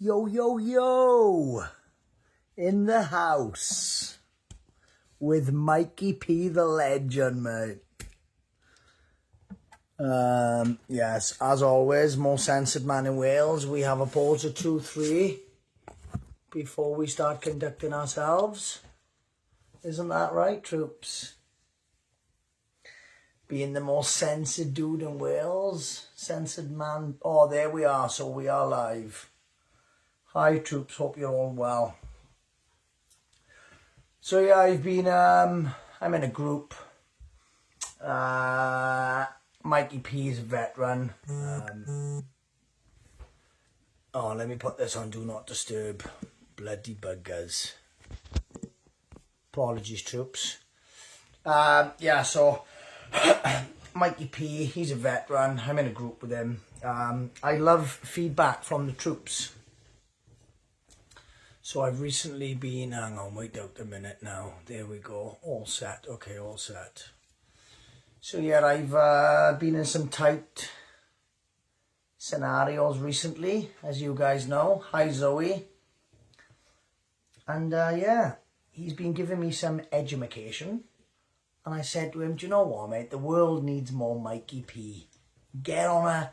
Yo, yo, yo, in the house with Mikey P, the legend, mate. Yes, as always, most censored man in Wales. We have a pause of 2-3 before we start conducting ourselves. Isn't that right, troops? Being the most censored dude in Wales, censored man. Oh, there we are, so we are live. Hi, troops, hope you're all well. So yeah, I've been, I'm in a group. Mikey P is a veteran. Oh, let me put this on Do Not Disturb. Bloody buggers. Apologies, troops. Yeah, so Mikey P, he's a veteran. I'm in a group with him. I love feedback from the troops. So I've recently been, hang on, wait out a minute now. There we go, all set, okay, all set. So yeah, I've been in some tight scenarios recently, as you guys know. Hi Zoe. And yeah, he's been giving me some education. And I said to him, do you know what, mate? The world needs more Mikey P. Get on a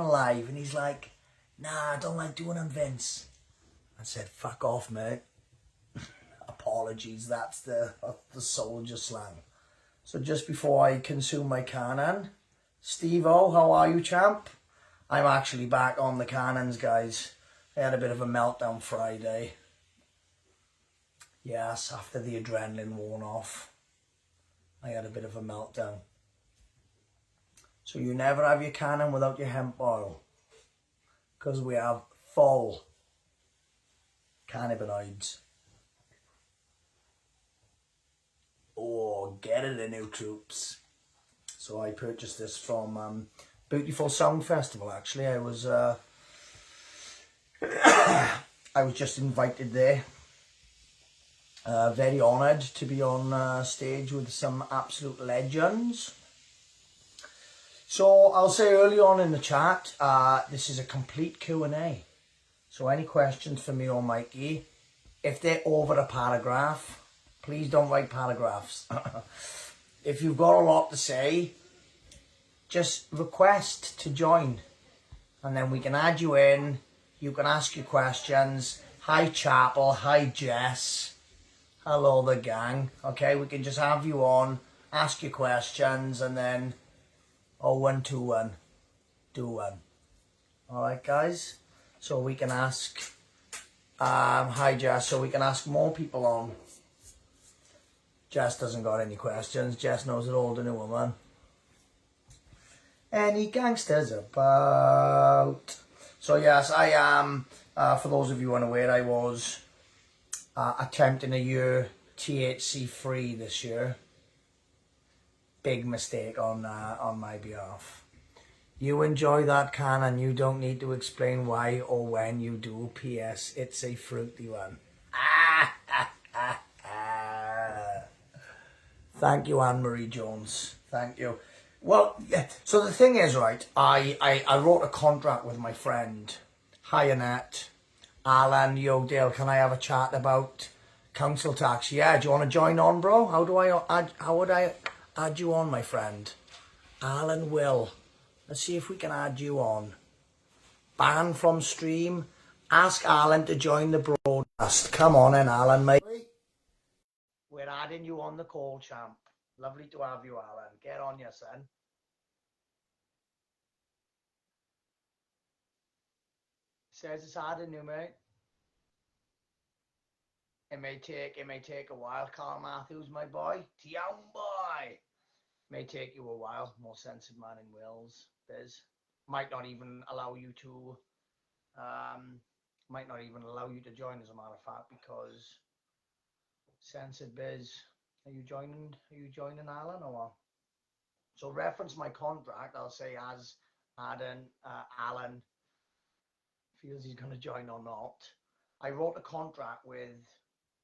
live. And he's like, nah, I don't like doing them, Vince. I said, fuck off, mate. Apologies, that's the soldier slang. So just before I consume my cannon, Steve-O, how are you, champ? I'm actually back on the cannons, guys. I had a bit of a meltdown Friday. Yes, after the adrenaline worn off, I had a bit of a meltdown. So you never have your cannon without your hemp oil, because we have full cannabinoids. Oh, get it in, new troops. So I purchased this from Beautiful Sound Festival. Actually, I was just invited there. Very honoured to be on stage with some absolute legends. So I'll say early on in the chat, this is a complete Q&A. So any questions for me or Mikey, if they're over a paragraph, please don't write paragraphs. If you've got a lot to say, just request to join. And then we can add you in. You can ask your questions. Hi Chapel, hi Jess. Hello the gang. Okay, we can just have you on, ask your questions, and then 0121 do one. Alright guys? So we can ask, hi Jess, so we can ask more people on. Jess doesn't got any questions. Jess knows it all, the woman. Any gangsters about? So yes, I am, for those of you unaware, I was attempting a year THC free this year. Big mistake on my behalf. You enjoy that cannon, you don't need to explain why or when you do. P.S. It's a fruity one. Thank you, Anne-Marie Jones. Thank you. Well, yeah, so the thing is, right, I wrote a contract with my friend. Hi, Annette. Alan, yo, Dale, can I have a chat about council tax? Yeah, do you want to join on, bro? How would I add you on, my friend? Alan will. Let's see if we can add you on. Ban from stream. Ask Alan to join the broadcast. Come on in, Alan, mate. We're adding you on the call, champ. Lovely to have you, Alan. Get on your son. Says it's adding you, mate. It may take a while. Carl Matthews, my boy. Young boy. May take you a while. Most censored man in Wales. Biz. Might not even allow you to join, as a matter of fact, because censored Biz. Are you joining Alan or what? So reference my contract. I'll say as Alan feels he's going to join or not. I wrote a contract with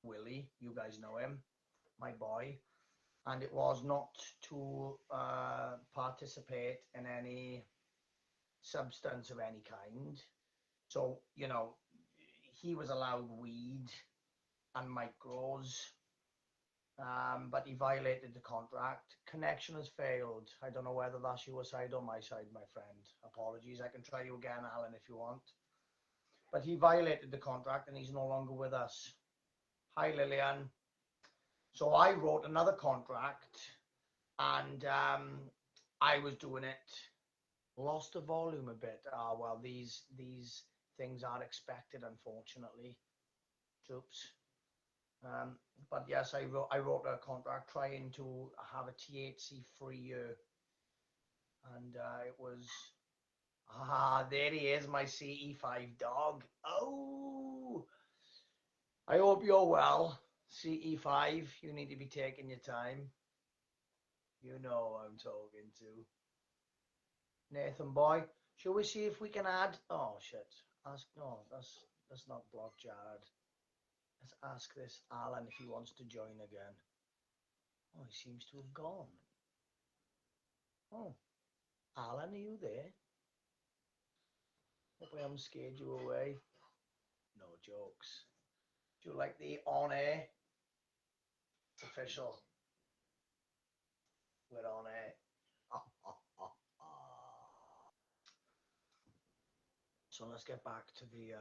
Willie, you guys know him, my boy, and it was not to participate in any substance of any kind. So, you know, he was allowed weed and micros, but he violated the contract. Connection has failed. I don't know whether that's your side or my side, my friend. Apologies. I can try you again, Alan, if you want. But he violated the contract and he's no longer with us. Hi, Lillian. So I wrote another contract and I was doing it. Lost the volume a bit. Well, these things are expected, unfortunately. Oops. But yes, I wrote a contract trying to have a THC-free year, and it was there he is, my CE5 dog. Oh, I hope you're well, CE5. You need to be taking your time. You know who I'm talking to. Nathan boy, shall we see if we can add? Oh shit! Ask no, that's not block Jared. Let's ask this Alan if he wants to join again. Oh, he seems to have gone. Oh, Alan, are you there? Hope I haven't scared you away. No jokes. Do you like the on air? It's official. We're on air. So let's get back to the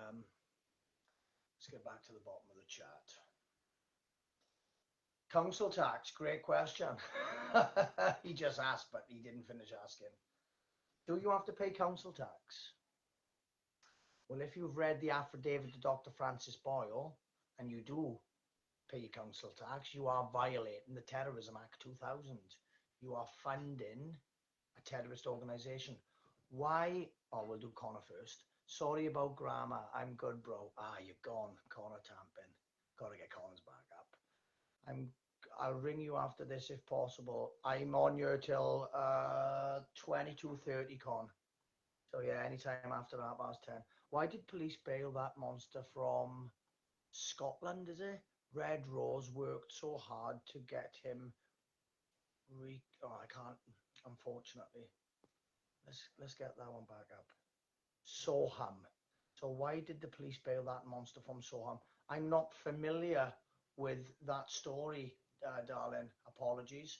bottom of the chat. Council tax, great question. He just asked, but he didn't finish asking. Do you have to pay council tax? Well, if you've read the affidavit to Dr. Francis Boyle, and you do pay your council tax, you are violating the Terrorism Act 2000. You are funding a terrorist organisation. Why? Oh, we'll do Connor first. Sorry about grammar. I'm good, bro. You're gone. Connor tamping. Got to get Connor's back up. I'll ring you after this if possible. I'm on you till 22:30, Con. So yeah, anytime after 10:30. Why did police bail that monster from Scotland, is it? Red Rose worked so hard to get him I can't, unfortunately. Let's get that one back up. Soham. So why did the police bail that monster from Soham? I'm not familiar with that story, darling. Apologies.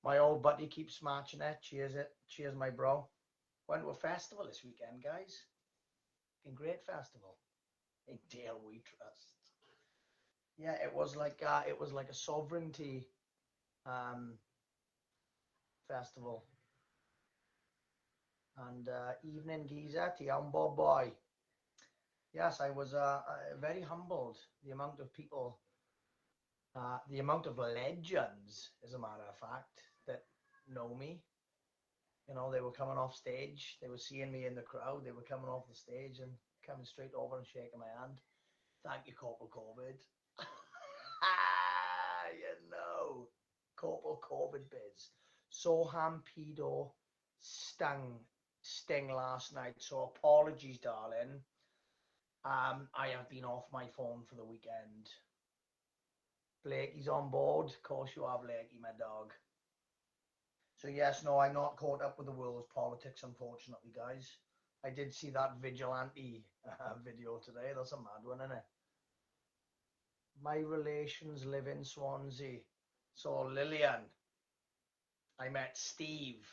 My old buddy keeps matching it. Cheers, my bro. Went to a festival this weekend, guys. Great festival in Dale We Trust. Yeah, it was like a sovereignty festival. And evening Giza, Tiambo boy. Yes, I was very humbled. The amount of people, the amount of legends, as a matter of fact, that know me. You know, they were coming off stage. They were seeing me in the crowd. They were coming off the stage and coming straight over and shaking my hand. Thank you, Corporal COVID. You know, Corporal COVID biz. Soham pedo sting last night. So apologies, darling. I have been off my phone for the weekend. Blakey's on board. Of course you are, Blakey, my dog. So yes, no, I'm not caught up with the world's politics, unfortunately, guys. I did see that vigilante video today. That's a mad one, isn't it? My relations live in Swansea. So Lillian, I met Steve.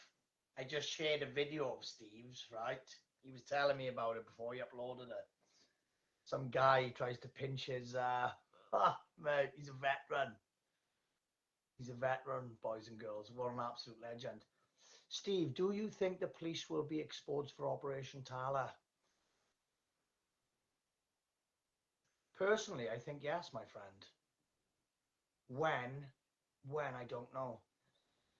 I just shared a video of Steve's, right? He was telling me about it before he uploaded it. Some guy tries to pinch his, mate, he's a veteran. He's a veteran, boys and girls. What an absolute legend. Steve, do you think the police will be exposed for Operation Tala? Personally, I think yes, my friend. When, I don't know.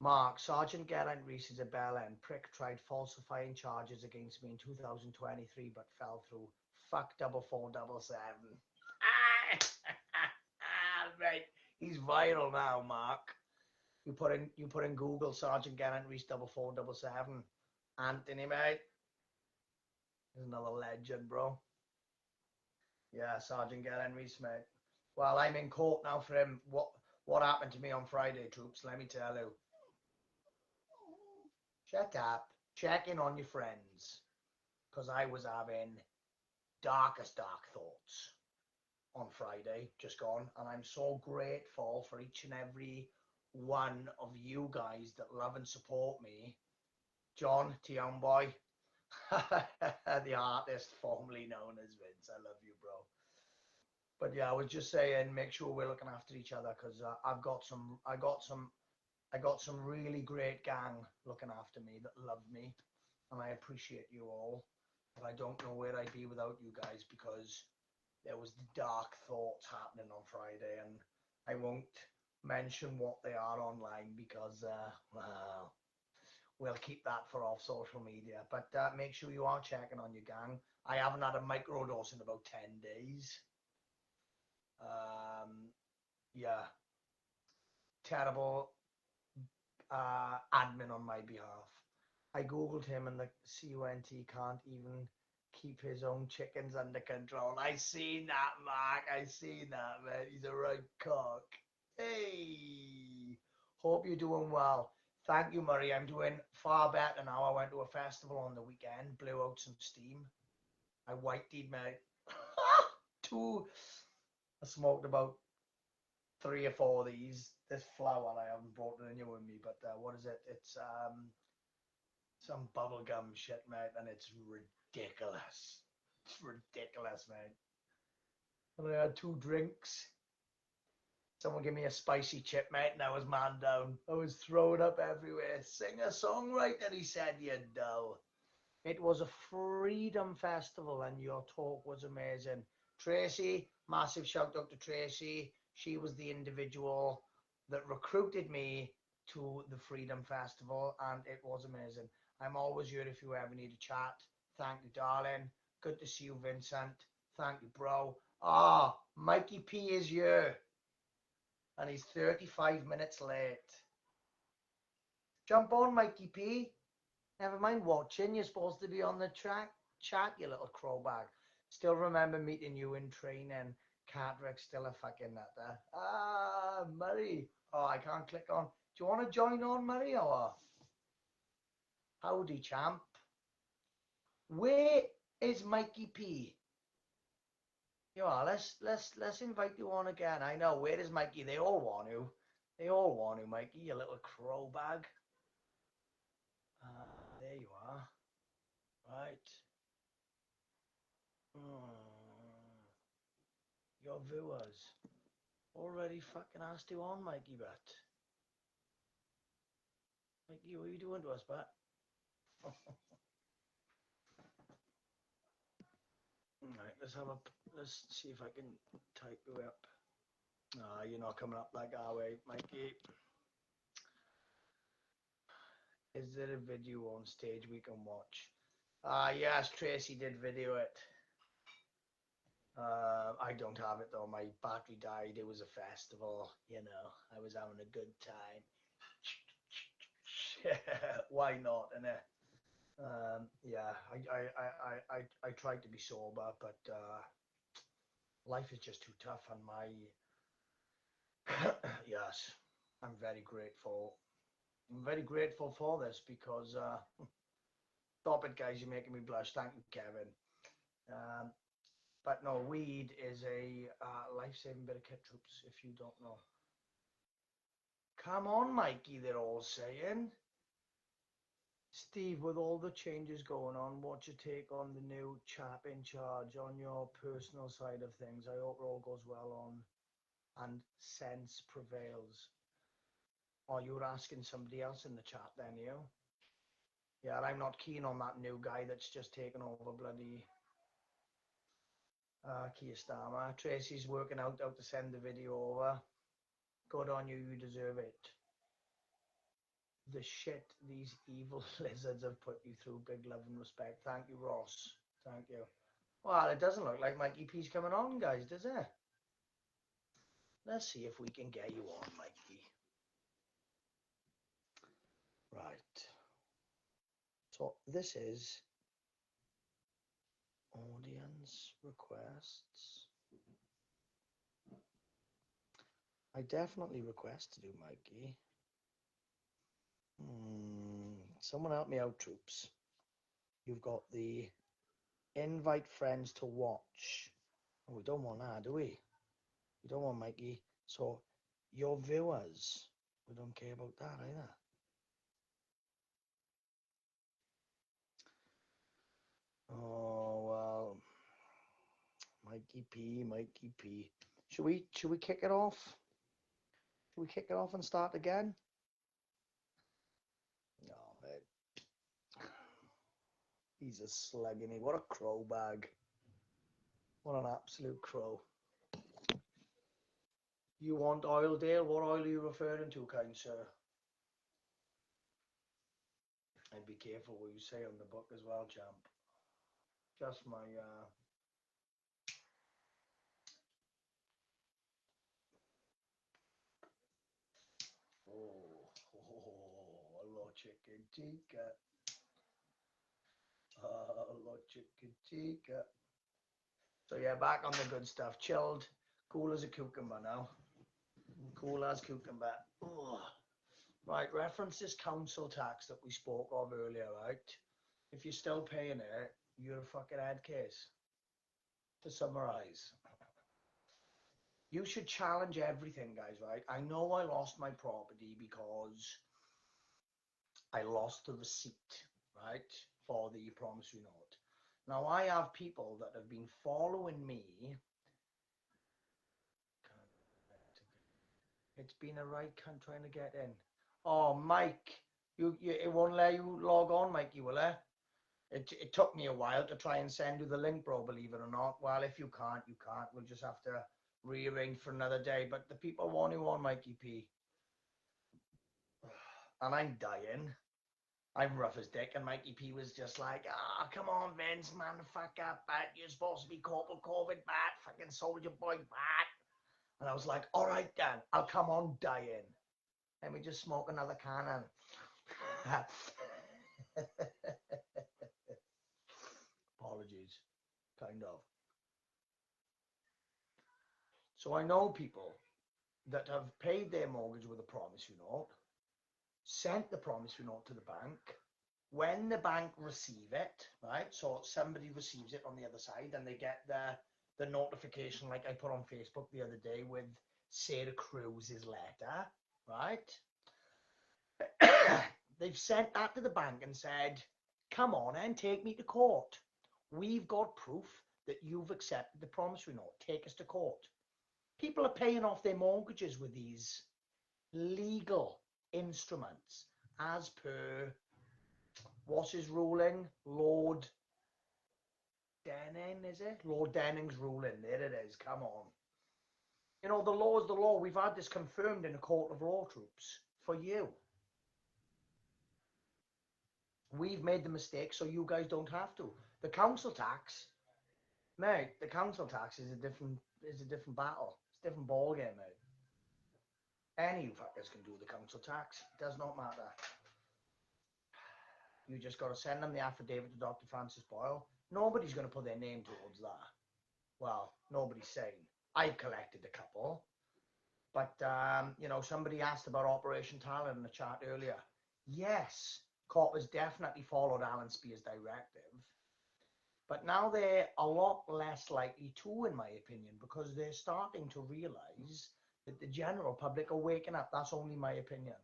Mark, Sergeant Geraint Rees is a bellend. Prick tried falsifying charges against me in 2023, but fell through. Fuck 4477. Right. He's viral now, Mark. You put in Google Sergeant Geraint Rees 4477. Anthony, mate. There's another legend, bro. Yeah, Sergeant Geraint Rees, mate. Well, I'm in court now for him. What happened to me on Friday, troops? Let me tell you. Shut up. Check in on your friends. Because I was having darkest dark thoughts on Friday, just gone, and I'm so grateful for each and every one of you guys that love and support me. John, to young boy, the artist formerly known as Vince. I love you, bro. But yeah, I was just saying, make sure we're looking after each other, because I got some really great gang looking after me that love me, and I appreciate you all. But I don't know where I'd be without you guys, because there was dark thoughts happening on Friday, and I won't mention what they are online, because well, we'll keep that for off social media. But make sure you are checking on your gang. I haven't had a microdose in about 10 days. Yeah, terrible admin on my behalf. I googled him, and the CUNT can't even keep his own chickens under control. I seen that, Mark. I seen that, man. He's a right cock. Hey, hope you're doing well. Thank you, Murray. I'm doing far better now. I went to a festival on the weekend, blew out some steam. I white-teed, mate. I smoked about 3 or 4 of these. This flower, I haven't brought it in here with me, but what is it? It's some bubblegum shit, mate, and it's ridiculous. It's ridiculous, mate. And I had 2 drinks. Someone gave me a spicy chip, mate, and I was man down. I was throwing up everywhere. Sing a songwriter, he said, you dull. It was a freedom festival, and your talk was amazing. Tracy, massive shout out to Tracy. She was the individual that recruited me to the Freedom Festival, and it was amazing. I'm always here if you ever need a chat. Thank you, darling. Good to see you, Vincent. Thank you, bro. Mikey P is here, and he's 35 minutes late. Jump on, Mikey P. Never mind watching. You're supposed to be on the track. Chat, you little crowbag. Still remember meeting you in training. Cartrick's still a fucking nutter. Murray. Oh, I can't click on. Do you want to join on, Murray, or? Howdy, champ. Where is Mikey P? You are. Let's invite you on again. I know. Where is Mikey? They all want to. They all want to, Mikey. You little crowbag. There you are. Right. Your viewers already fucking asked you on, Mikey, but Mikey, what are you doing to us, but? Right, let's see if I can type you up. You're not coming up like our way, Mikey. Is there a video on stage we can watch? Yes, Tracy did video it. I don't have it though. My battery died. It was a festival, you know. I was having a good time. Why not, innit? Yeah, I tried to be sober, but life is just too tough, and my yes, I'm very grateful. I'm very grateful for this, because stop it, guys, you're making me blush. Thank you, Kevin. But no, weed is a life-saving bit of kit, troops, if you don't know. Come on, Mikey, they're all saying. Steve, with all the changes going on, what's your take on the new chap in charge on your personal side of things? I hope it all goes well on and sense prevails. Or you were asking somebody else in the chat then, you? Yeah, I'm not keen on that new guy that's just taken over bloody Keir Starmer. Tracy's working out how to send the video over. Good on you, you deserve it. The shit these evil lizards have put you through. Big love and respect. Thank you, Ross. Thank you. Well, it doesn't look like Mikey P's coming on, guys, does it? Let's see if we can get you on, Mikey. Right. So this is audience requests. I definitely request to do Mikey. Someone help me out, troops. You've got the Invite friends to watch. Oh, we don't want that, do we? We don't want Mikey. So your viewers, we don't care about that either. Oh well, Mikey P, Mikey P. Should we kick it off? Should we kick it off and start again? No, man. He's a slug, isn't he? What a crow bag. What an absolute crow. You want oil, Dale? What oil are you referring to, kind sir? And be careful what you say on the book as well, champ. Just my hello chicken tikka. Hello chicken tikka. So yeah, back on the good stuff. Chilled, cool as a cucumber now. Cool as cucumber. Oh. Right, reference this council tax that we spoke of earlier, right? If you're still paying it, you're a fucking head case. To summarize, you should challenge everything, guys, right? I know I lost my property because I lost the receipt, right, for the promissory note. Now, I have people that have been following me. It's been a right cunt trying to get in. Oh, Mike, it won't let you log on, Mikey, will it? It took me a while to try and send you the link, bro, believe it or not. Well, if you can't, you can't. We'll just have to rearrange for another day. But the people want you on, Mikey P. And I'm dying. I'm rough as dick. And Mikey P was just like, come on, Vince, man, fuck up, bat. You're supposed to be Corporal COVID, bat. Fucking Soldier Boy, bat. And I was like, all right, Dan, I'll come on dying. Let me just smoke another can. Apologies, kind of. So I know people that have paid their mortgage with a promissory note, sent the promissory note to the bank. When the bank receive it, right? So somebody receives it on the other side and they get the notification like I put on Facebook the other day with Sarah Cruz's letter, right? They've sent that to the bank and said, come on and take me to court. We've got proof that you've accepted the promissory note. Take us to court. People are paying off their mortgages with these legal instruments as per, what's his ruling? Lord Denning, is it? Lord Denning's ruling. There it is. Come on. You know, the law is the law. We've had this confirmed in a court of law, troops, for you. We've made the mistake so you guys don't have to. The council tax, mate, the council tax is a different battle. It's a different ball game, mate. Any fuckers can do the council tax. It does not matter. You just got to send them the affidavit to Dr. Francis Boyle. Nobody's going to put their name towards that. Well, nobody's saying. I've collected a couple. But, you know, somebody asked about Operation Talent in the chat earlier. Yes, coppers definitely followed Alan Spear's directive. But now they're a lot less likely to, in my opinion, because they're starting to realise that the general public are waking up. That's only my opinion.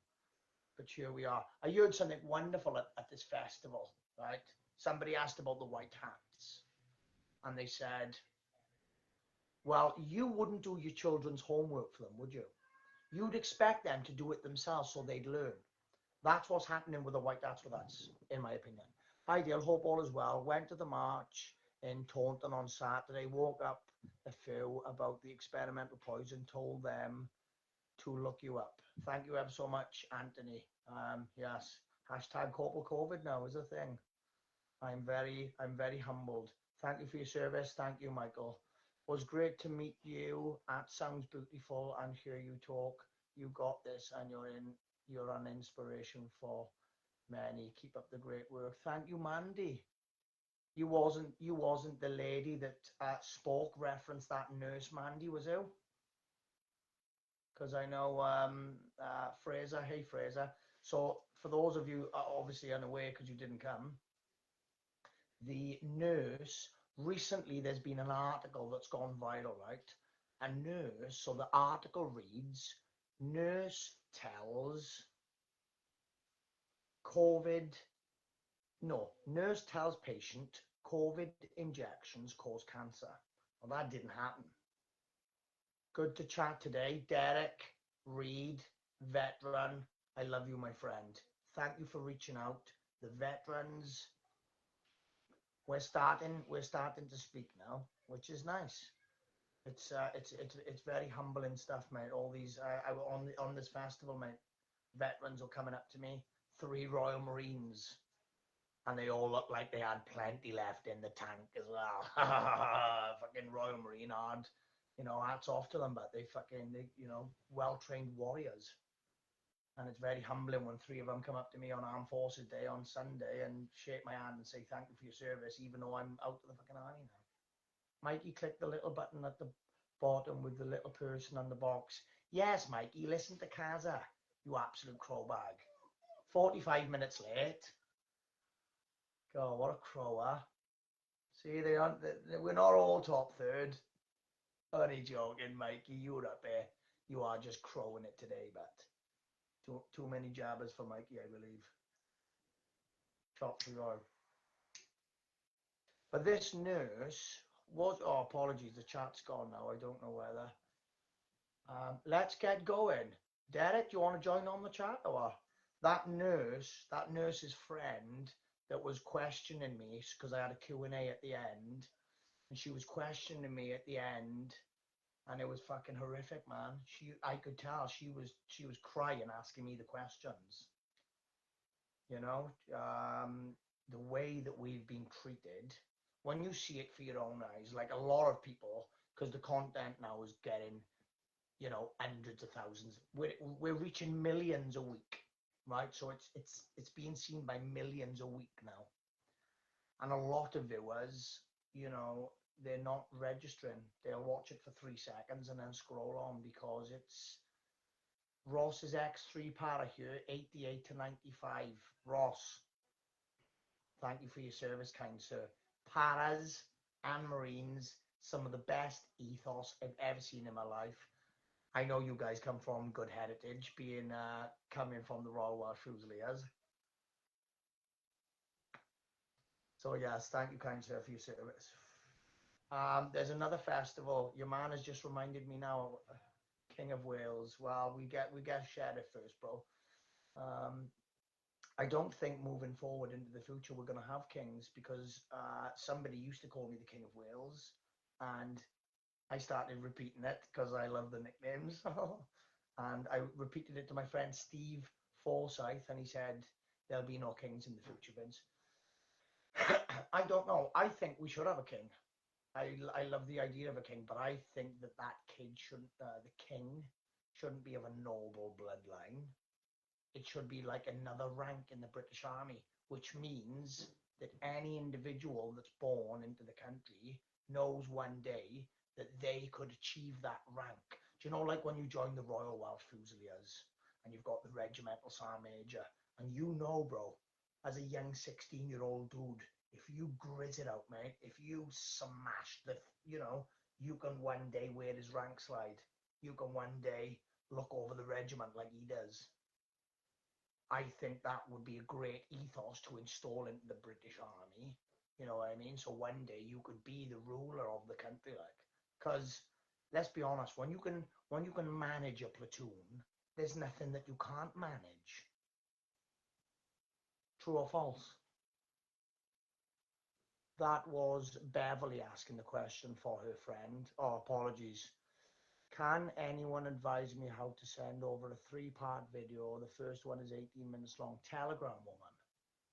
But here we are. I heard something wonderful at this festival, right? Somebody asked about the white hats. And they said, well, you wouldn't do your children's homework for them, would you? You'd expect them to do it themselves so they'd learn. That's what's happening with the white hats with us, in my opinion. Hi, Dale. Hope all is well. Went to the march in Taunton on Saturday. Woke up a few about the experimental poison. Told them to look you up. Thank you ever so much, Anthony. Yes. Hashtag Corporal COVID now is a thing. I'm very humbled. Thank you for your service. Thank you, Michael. It was great to meet you at Sounds Beautiful and hear you talk. You got this, and you're an inspiration for many. Keep up the great work. Thank you, Mandy. You wasn't the lady that spoke, referenced that nurse, Mandy, was you? Because I know Fraser. Hey, Fraser. So for those of you obviously unaware because you didn't come, the nurse Recently, there's been an article that's gone viral, right? A nurse, so the article reads, nurse tells COVID, no, nurse tells patient COVID injections cause cancer. Well, that didn't happen. Good to chat today. Derek, Reed, veteran, I love you, my friend. Thank you for reaching out. The veterans, we're starting to speak now, which is nice. It's very humbling stuff, mate. All these on this festival, mate. Veterans are coming up to me. 3 Royal Marines, and they all look like they had plenty left in the tank as well. Fucking Royal Marine hard, hats off to them, but they well trained warriors. And it's very humbling when 3 of them come up to me on Armed Forces Day on Sunday and shake my hand and say thank you for your service, even though I'm out of the fucking army now. Mikey, click the little button at the bottom with the little person on the box. Yes, Mikey, listen to Kaza, you absolute crowbag. 45 minutes late. God, what a crower. See, we're not all top third. Only joking, Mikey, you're up there. You are just crowing it today, but too many jabbers for Mikey, I believe. Top 3 row. But this nurse was, apologies, the chat's gone now. I don't know whether. Let's get going. Derek, do you want to join on the chat or what? That nurse's friend that was questioning me because I had a Q&A at the end, and she was questioning me at the end, and it was fucking horrific, man. I could tell she was crying, asking me the questions. The way that we've been treated, when you see it for your own eyes, like a lot of people, because the content now is getting, hundreds of thousands. We're reaching millions a week, right? So it's being seen by millions a week now, and a lot of viewers, they're not registering. They'll watch it for 3 seconds and then scroll on because it's Ross's X3 para here, 88 to 95. Ross, thank you for your service, kind sir. Paras and Marines, some of the best ethos I've ever seen in my life. I know you guys come from good heritage, coming from the Royal Welsh Fusiliers. So yes, thank you, kind sir, for your service. There's another festival. Your man has just reminded me now. King of Wales. Well, we get Sheriff first, bro. I don't think moving forward into the future we're going to have kings, because somebody used to call me the King of Wales, and I started repeating it because I love the nicknames. And I repeated it to my friend Steve Forsyth, and he said there'll be no kings in the future, Vince. I don't know. I think we should have a king. I love the idea of a king, but I think that the king shouldn't be of a noble bloodline. It should be like another rank in the British Army, which means that any individual that's born into the country knows one day that they could achieve that rank. Do you know, like when you join the Royal Welsh Fusiliers and you've got the Regimental Sergeant Major, and bro, as a young 16-year-old dude, if you grit it out, mate, if you smash you can one day wear his rank slide. You can one day look over the regiment like he does. I think that would be a great ethos to install into the British Army. You know what I mean? So one day you could be the ruler of the country, like, because let's be honest, when you can manage a platoon, there's nothing that you can't manage. True or false? That was Beverly asking the question for her friend. Oh, apologies. Can anyone advise me how to send over a 3-part video? The first one is 18 minutes long. Telegram, woman.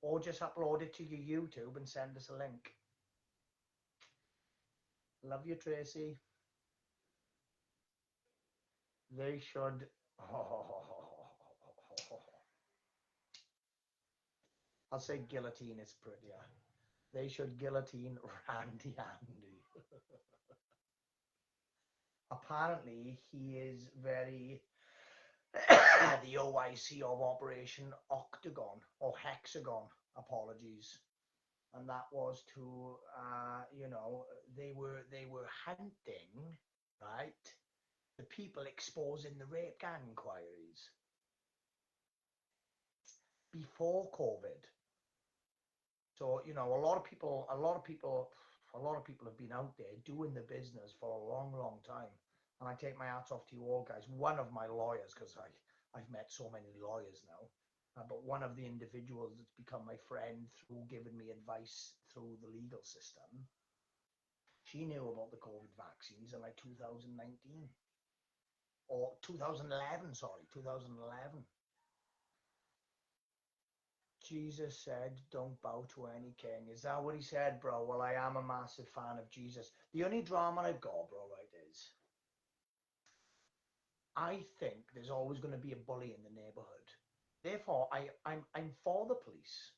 Or just upload it to your YouTube and send us a link. Love you, Tracy. They should... I'll say guillotine is prettier. They should guillotine Randy Andy. Apparently, he is very... the OIC of Operation Octagon, or Hexagon, apologies. and that was to, they were hunting, right, the people exposing the rape gang inquiries before COVID. So, a lot of people have been out there doing the business for a long, long time. And I take my hats off to you all guys. One of my lawyers, because I've met so many lawyers now, but one of the individuals that's become my friend through giving me advice through the legal system, she knew about the COVID vaccines in like 2019 or 2011, sorry, 2011. Jesus said, don't bow to any king. Is that what he said, bro? Well, I am a massive fan of Jesus. The only drama I've got, bro, right, is I think there's always going to be a bully in the neighborhood. Therefore, I'm for the police.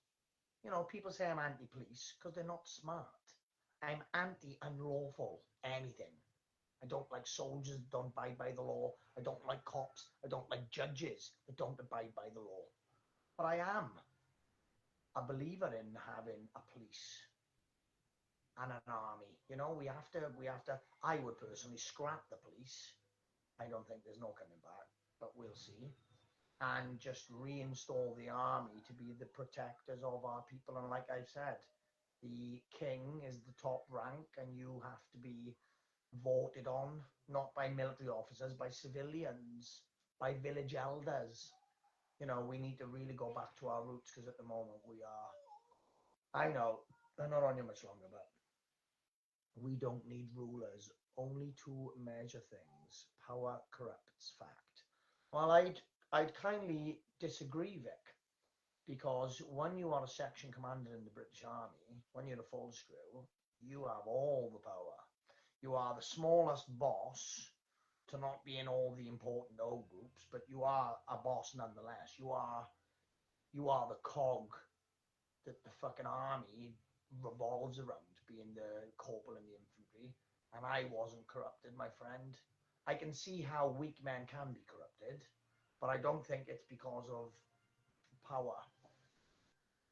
People say I'm anti-police because they're not smart. I'm anti-unlawful anything. I don't like soldiers that don't abide by the law. I don't like cops. I don't like judges that don't abide by the law. But I am a believer in having a police and an army. We have to. I would personally scrap the police. I don't think there's no coming back, but we'll see. And just reinstall the army to be the protectors of our people. And like I said, the king is the top rank, and you have to be voted on, not by military officers, by civilians, by village elders. We need to really go back to our roots, because at the moment we are. I know they're not on you much longer, but we don't need rulers, only to measure things. Power corrupts fact. Well, I'd kindly disagree, Vic, because when you are a section commander in the British Army, when you're a full screw, you have all the power. You are the smallest boss to not be in all the important O groups, but you are a boss nonetheless. You are the cog that the fucking army revolves around, being the corporal in the infantry. And I wasn't corrupted, my friend. I can see how weak men can be corrupted, but I don't think it's because of power.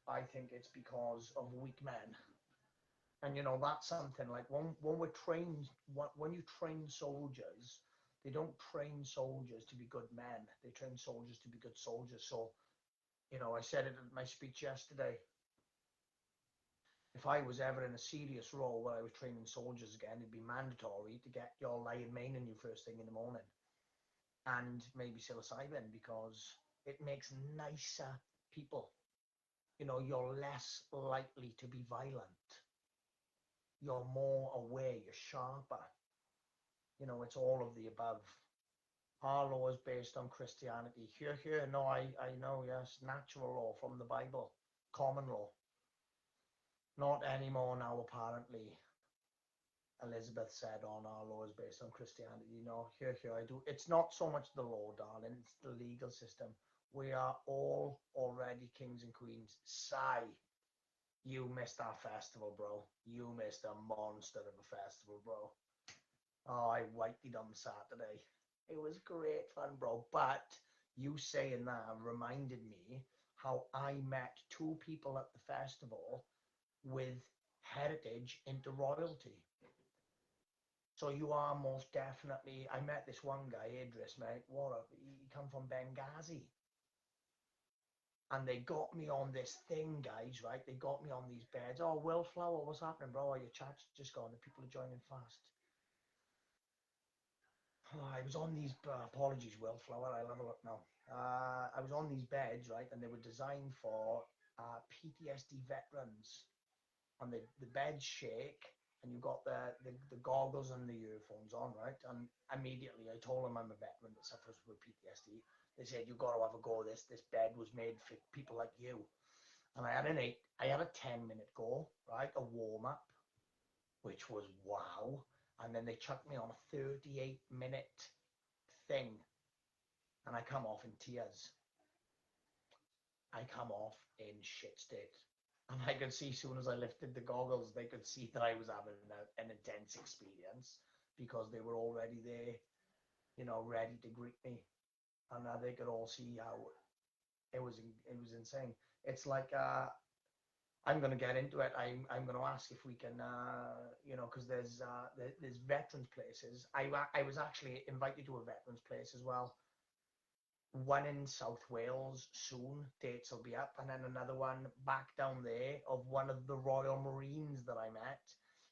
I think it's because of weak men. And that's something like when we're trained, when you train soldiers, they don't train soldiers to be good men. They train soldiers to be good soldiers. So, I said it in my speech yesterday. If I was ever in a serious role where I was training soldiers again, it'd be mandatory to get your lion mane in you first thing in the morning, and maybe psilocybin, because it makes nicer people. You're less likely to be violent. You're more aware. You're sharper. It's all of the above. Our law is based on Christianity. Here. No, I know. Yes, natural law from the Bible, common law. Not anymore now, apparently. Elizabeth said on our law is based on Christianity. Here, I do. It's not so much the law, darling. It's the legal system. We are all already kings and queens. Sigh. You missed our festival, bro. You missed a monster of a festival, bro. Oh, I whited on Saturday. It was great fun, bro. But you saying that reminded me how I met two people at the festival with heritage into royalty. So you are most definitely. I met this one guy, Idris, mate. He come from Benghazi, and they got me on this thing, guys. Right? They got me on these beds. Oh, Willflower, what's happening, bro? Oh, your chat's just gone. The people are joining fast. Oh, I was on these. Apologies, Willflower. I'll have a look now. I was on these beds, right, and they were designed for PTSD veterans, and the beds shake, and you've got the goggles and the earphones on, right? And immediately I told them I'm a veteran that suffers with PTSD. They said, you've got to have a go. This bed was made for people like you. And I had a 10-minute go, right? A warm up, which was wow. And then they chucked me on a 38-minute thing. And I come off in tears. I come off in shit state. And I could see, as soon as I lifted the goggles, they could see that I was having an intense experience, because they were already there, ready to greet me. And they could all see how it was insane. It's like I'm going to get into it. I'm going to ask if we can, you know, because there's veterans places. I was actually invited to a veterans place as well. One in South Wales soon, dates will be up, and then another one back down there of one of the Royal Marines that I met.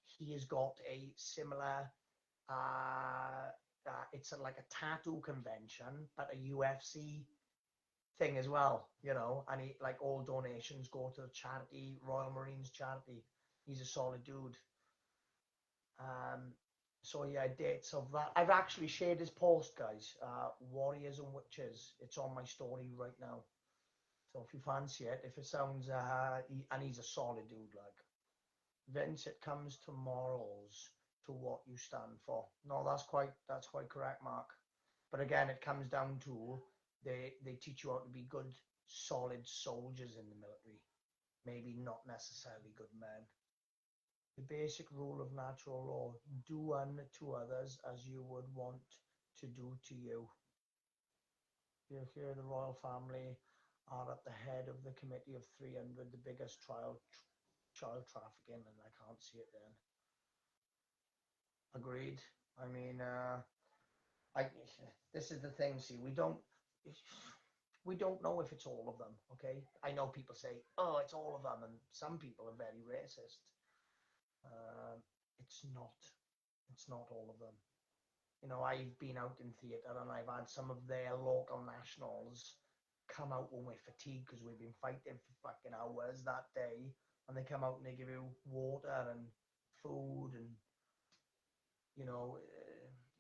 He has got a similar, it's like a tattoo convention, but a UFC thing as well, you know, and he, like, all donations go to the charity, Royal Marines charity. He's a solid dude. So yeah, dates of that. I've actually shared his post, guys. Warriors and Witches. It's on my story right now. So if you fancy it, if it sounds, and he's a solid dude, like. Vince, it comes to morals, to what you stand for. No, that's quite correct, Mark. But again, it comes down to they teach you how to be good, solid soldiers in the military. Maybe not necessarily good men. The basic rule of natural law: do unto others as you would want to do to you. Here, the royal family are at the head of the committee of 300, the biggest child trafficking, and I can't see it then. Agreed. I mean, this is the thing. See, we don't know if it's all of them. Okay, I know people say, "Oh, it's all of them," and some people are very racist. It's not. It's not all of them. You know, I've been out in theatre and I've had some of their local nationals come out when we're fatigued because we've been fighting for fucking hours that day, and they come out and they give you water and food, and you know,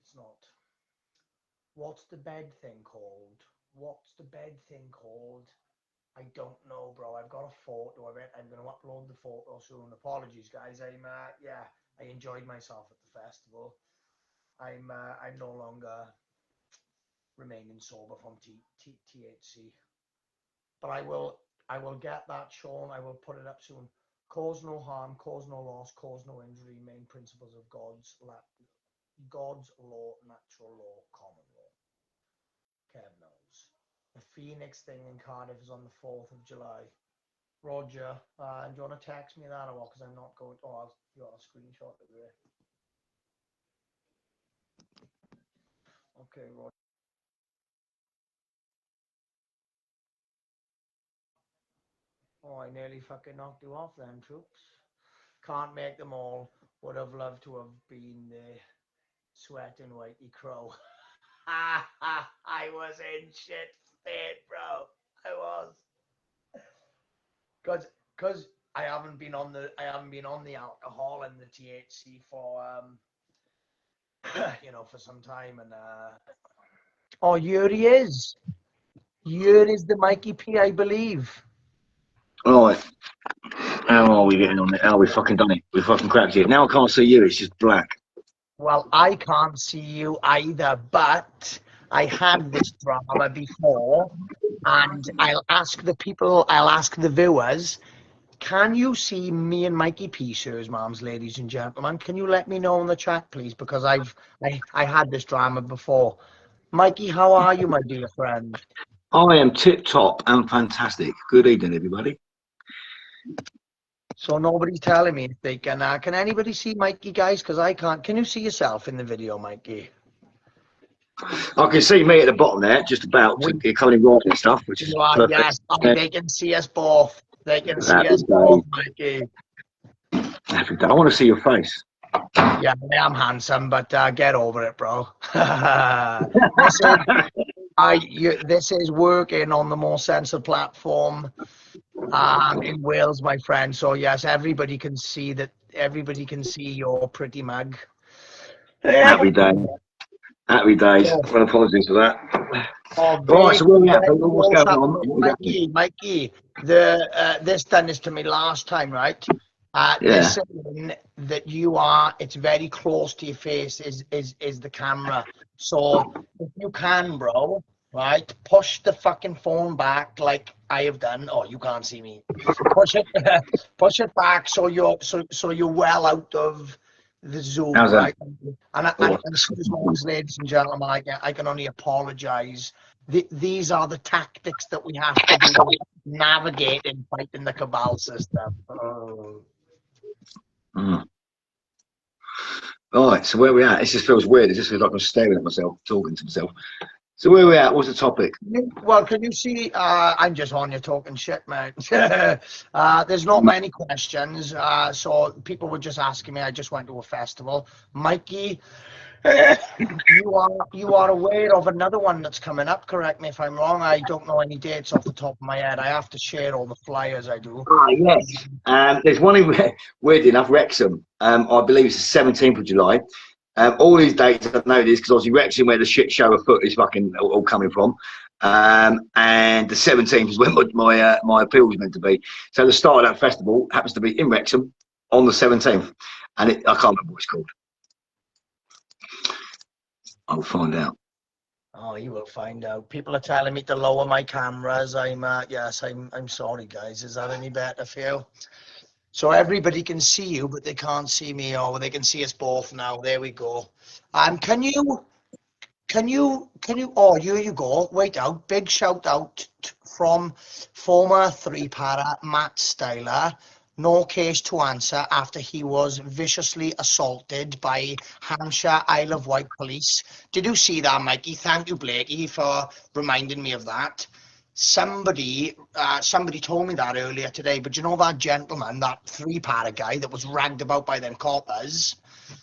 it's not. What's the bed thing called? What's the bed thing called? I don't know, bro. I've got a photo of it. I'm going to upload the photo soon. Apologies, guys. Yeah, I enjoyed myself at the festival. I'm no longer remaining sober from THC, but I will get that shown. I will put it up soon. Cause no harm, cause no loss, cause no injury. Main principles of God's law, natural law, common law. Kev knows. The Phoenix thing in Cardiff is on the 4th of July. Roger, do you want to text me that or what? Because I'm not going. Oh, I'll screenshot it there. Okay, Roger. Oh, I nearly fucking knocked you off then, troops. Can't make them all. Would have loved to have been there. Sweating Whitey Crow. I was in shit state, bro. I was. Cause I haven't been on the alcohol and the THC for you know, for some time, and oh, here he is. Here is the Mikey P, I believe. Oh, how are we getting on it? How we fucking done it? We fucking cracked it. Now I can't see you. It's just black. Well, I can't see you either, but I had this drama before, and I'll ask the viewers, can you see me and Mikey P, sirs, ma'ams, ladies and gentlemen? Can you let me know in the chat, please? Because I had this drama before. Mikey, how are you, my dear friend? I am tip top and fantastic. Good evening, everybody. So nobody's telling me if they can. Can anybody see Mikey, guys? Because I can't. Can you see yourself in the video, Mikey? I can see me at the bottom there, just about coming right and stuff, which is perfect. Yes, they can see us both. They can see us both, Mikey. Happy day. I want to see your face. Yeah, I am handsome, but get over it, bro. This is working on the more censored platform in Wales, my friend. So yes, everybody can see that. Everybody can see your pretty mug. Happy day. Happy days. Well, apologies for that. Right, so where we at? What's going on? Mikey, this done this to me last time, right? This saying that you are, it's very close to your face is the camera. So if you can, bro, right, push the fucking phone back like I have done. Oh, you can't see me. Push it back so you're well out of the Zoom, right? And ladies and gentlemen, I can only apologize. These are the tactics that we have to do. navigating, fighting the cabal system. Oh. Mm. Right, so where we at? It just feels weird. It just feels like I'm staring at myself, talking to myself. So where we at? What's the topic? Well, can you see? I'm just on you talking shit, mate. There's not many questions, so people were just asking me. I just went to a festival. Mikey, you are aware of another one that's coming up? Correct me if I'm wrong. I don't know any dates off the top of my head. I have to share all the flyers I do. Ah, yes. There's one in, weird enough, Wrexham. I believe it's the 17th of July. All these dates I know this because obviously Wrexham, where the shit show of foot is fucking all coming from. And the 17th is when my appeal was meant to be. So the start of that festival happens to be in Wrexham on the 17th, and I can't remember what it's called. I'll find out. Oh, you will find out. People are telling me to lower my cameras. Yes, I'm sorry, guys. Is that any better for you? So everybody can see you, but they can't see me. Oh, they can see us both now. There we go. Can you, oh, here you go. Wait out. Big shout out from former three-para Matt Styler. No case to answer after he was viciously assaulted by Hampshire Isle of Wight police. Did you see that, Mikey? Thank you, Blakey, for reminding me of that. Somebody told me that earlier today, but you know that gentleman, that three-para guy that was ragged about by them coppers,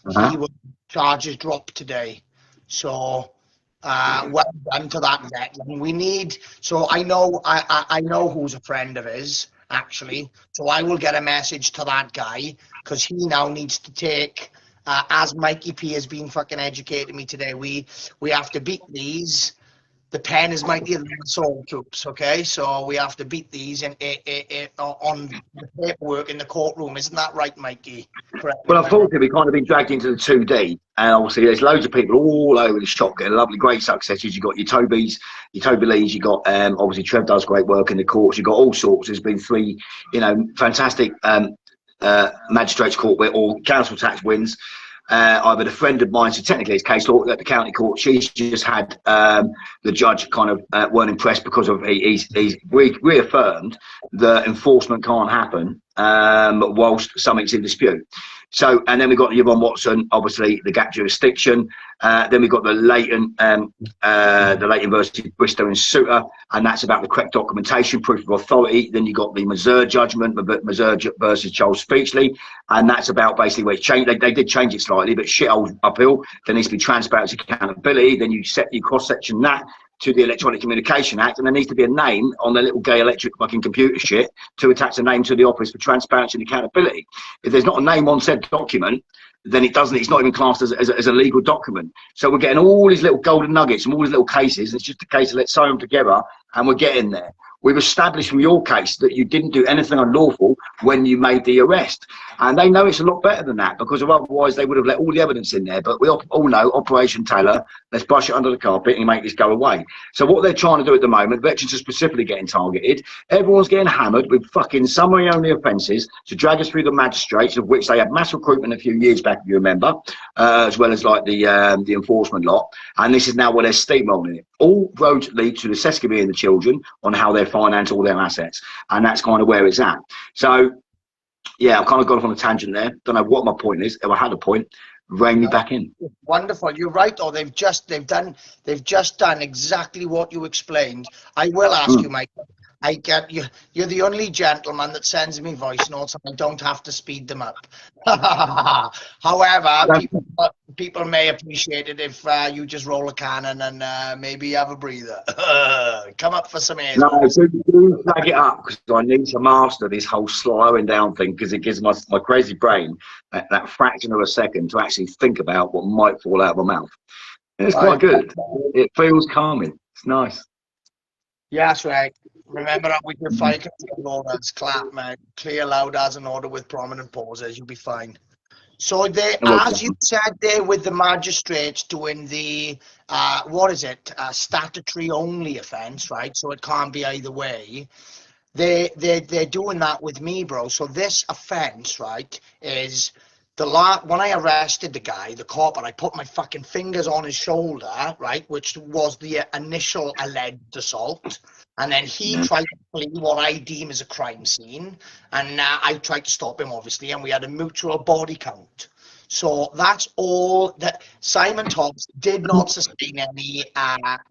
he was charges dropped today. So well done to that veteran. We need, so I know who's a friend of his, actually. So I will get a message to that guy, because he now needs to take, as Mikey P has been fucking educating me today, we have to beat these. The pen is mightier than the soul, troops, okay? So we have to beat these on the paperwork in the courtroom. Isn't that right, Mikey? Correct. Well, unfortunately, we've kind of been dragged into the 2D, and obviously there's loads of people all over the shop getting lovely, great successes. You've got your Toby Lees, you've got obviously Trev does great work in the courts. You've got all sorts. There's been 3, fantastic magistrates court or council tax wins. I've had a friend of mine, so technically it's case law at the county court. She's just had the judge kind of weren't impressed because of he's reaffirmed that enforcement can't happen whilst something's in dispute. So, and then we've got Yvonne Watson, obviously the gap jurisdiction. Then we've got the Leighton versus Bristow and Souter, and that's about the correct documentation, proof of authority. Then you've got the Mazur judgment, Mazur versus Charles Speechley, and that's about basically where it's changed. They did change it slightly, but shitholes uphill. There needs to be transparency, accountability. Then you cross-section that to the Electronic Communication Act, and there needs to be a name on the little gay electric fucking computer shit to attach a name to the Office for Transparency and Accountability. If there's not a name on said document, then it's not even classed as a legal document. So we're getting all these little golden nuggets from all these little cases. It's just a case of let's sew them together, and we're getting there. We've established from your case that you didn't do anything unlawful when you made the arrest. And they know it's a lot better than that, because otherwise they would have let all the evidence in there. But we all know Operation Taylor, let's brush it under the carpet and make this go away. So what they're trying to do at the moment, veterans are specifically getting targeted. Everyone's getting hammered with fucking summary-only offences to drag us through the magistrates, of which they had mass recruitment a few years back, if you remember, as well as like the enforcement lot. And this is now where they're steamrolling it. All roads lead to the Sescovy and the children on how they finance all their assets. And that's kind of where it's at. So, yeah, I've kind of gone off on a tangent there. Don't know what my point is. If I had a point, rein me back in. Wonderful. You're right. Or they've just done exactly what you explained. I will ask you, Mike. I get you. You're the only gentleman that sends me voice notes, and I don't have to speed them up. However, people may appreciate it if you just roll a cannon and maybe have a breather. Come up for some air. No, do flag it up, because I need to master this whole slowing down thing, because it gives my crazy brain that fraction of a second to actually think about what might fall out of my mouth. And it's quite good. It feels calming. It's nice. Yeah, that's right. Remember that with your fire control orders, clap, man. Clear loud as an order with prominent pauses, you'll be fine. So they, as you said there, with the magistrates doing the, statutory only offence, right? So it can't be either way. They're doing that with me, bro. So this offence, right, is when I arrested the guy, the cop, and I put my fucking fingers on his shoulder, right, which was the initial alleged assault, and then he tried to flee what I deem as a crime scene, and I tried to stop him, obviously, and we had a mutual body count. So that's all. That Simon Tobbs did not sustain any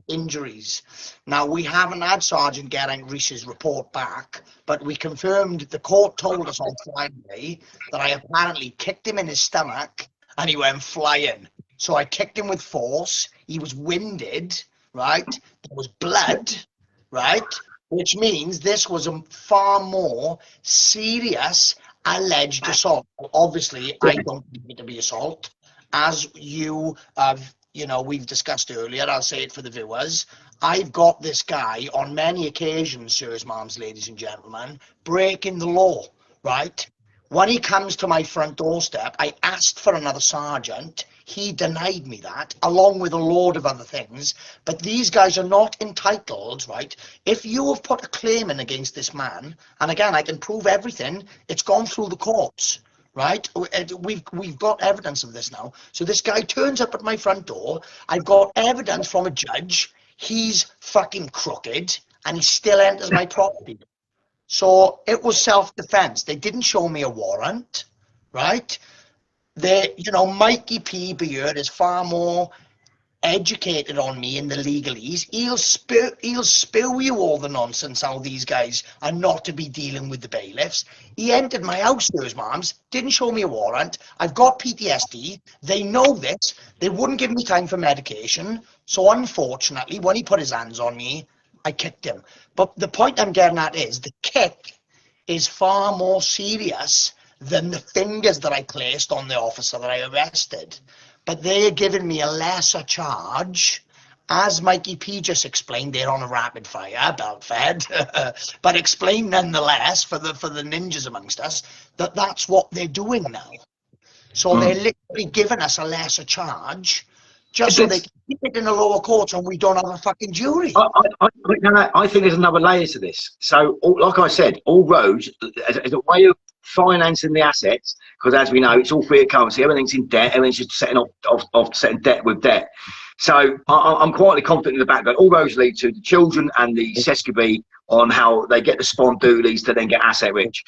injuries. Now, we haven't had Sergeant Geraint Rees's report back, but we confirmed, the court told us on Friday that I apparently kicked him in his stomach and he went flying. So I kicked him with force. He was winded, right? There was blood, right? Which means this was a far more serious alleged assault. Obviously, I don't believe it to be assault. As you have, we've discussed earlier, I'll say it for the viewers. I've got this guy on many occasions, sirs, ma'ams, ladies and gentlemen, breaking the law, right? When he comes to my front doorstep, I asked for another sergeant. He denied me that, along with a load of other things. But these guys are not entitled, right? If you have put a claim in against this man, and again, I can prove everything, it's gone through the courts, right? We've got evidence of this now. So this guy turns up at my front door. I've got evidence from a judge. He's fucking crooked, and he still enters my property. So it was self-defense. They didn't show me a warrant, right? Mikey P. Beard is far more educated on me in the legalese. He'll spill you all the nonsense how these guys are not to be dealing with the bailiffs. He entered my house, sirs, ma'ams, didn't show me a warrant. I've got PTSD. They know this. They wouldn't give me time for medication. So unfortunately, when he put his hands on me, I kicked him. But the point I'm getting at is the kick is far more serious than the fingers that I placed on the officer that I arrested. But they're giving me a lesser charge. As Mikey P just explained, they're on a rapid fire, belt fed, but explain nonetheless for the ninjas amongst us that that's what they're doing now. So they're literally giving us a lesser charge just so they can keep it in the lower courts and we don't have a fucking jury. I think there's another layer to this. So, like I said, all roads as a way of financing the assets, because as we know, it's all fiat currency. Everything's in debt. Everything's just setting debt with debt. So I'm quietly confident in the background. All roads lead to the children and the Sesquibi on how they get the spondoolies to then get asset rich.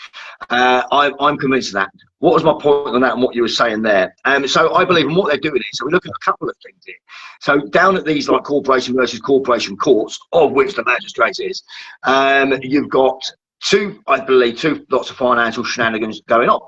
I'm convinced of that. What was my point on that and what you were saying there? So I believe in what they're doing is, so we look at a couple of things here. So down at these like corporation versus corporation courts, of which the magistrate is, you've got two lots of financial shenanigans going on.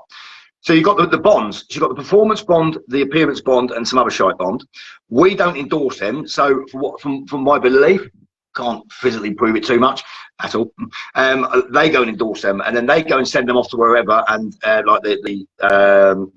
So you've got the bonds. So you've got the performance bond, the appearance bond, and some other shite bond. We don't endorse them. So from my belief, can't physically prove it too much at all. They go and endorse them, and then they go and send them off to wherever, and like the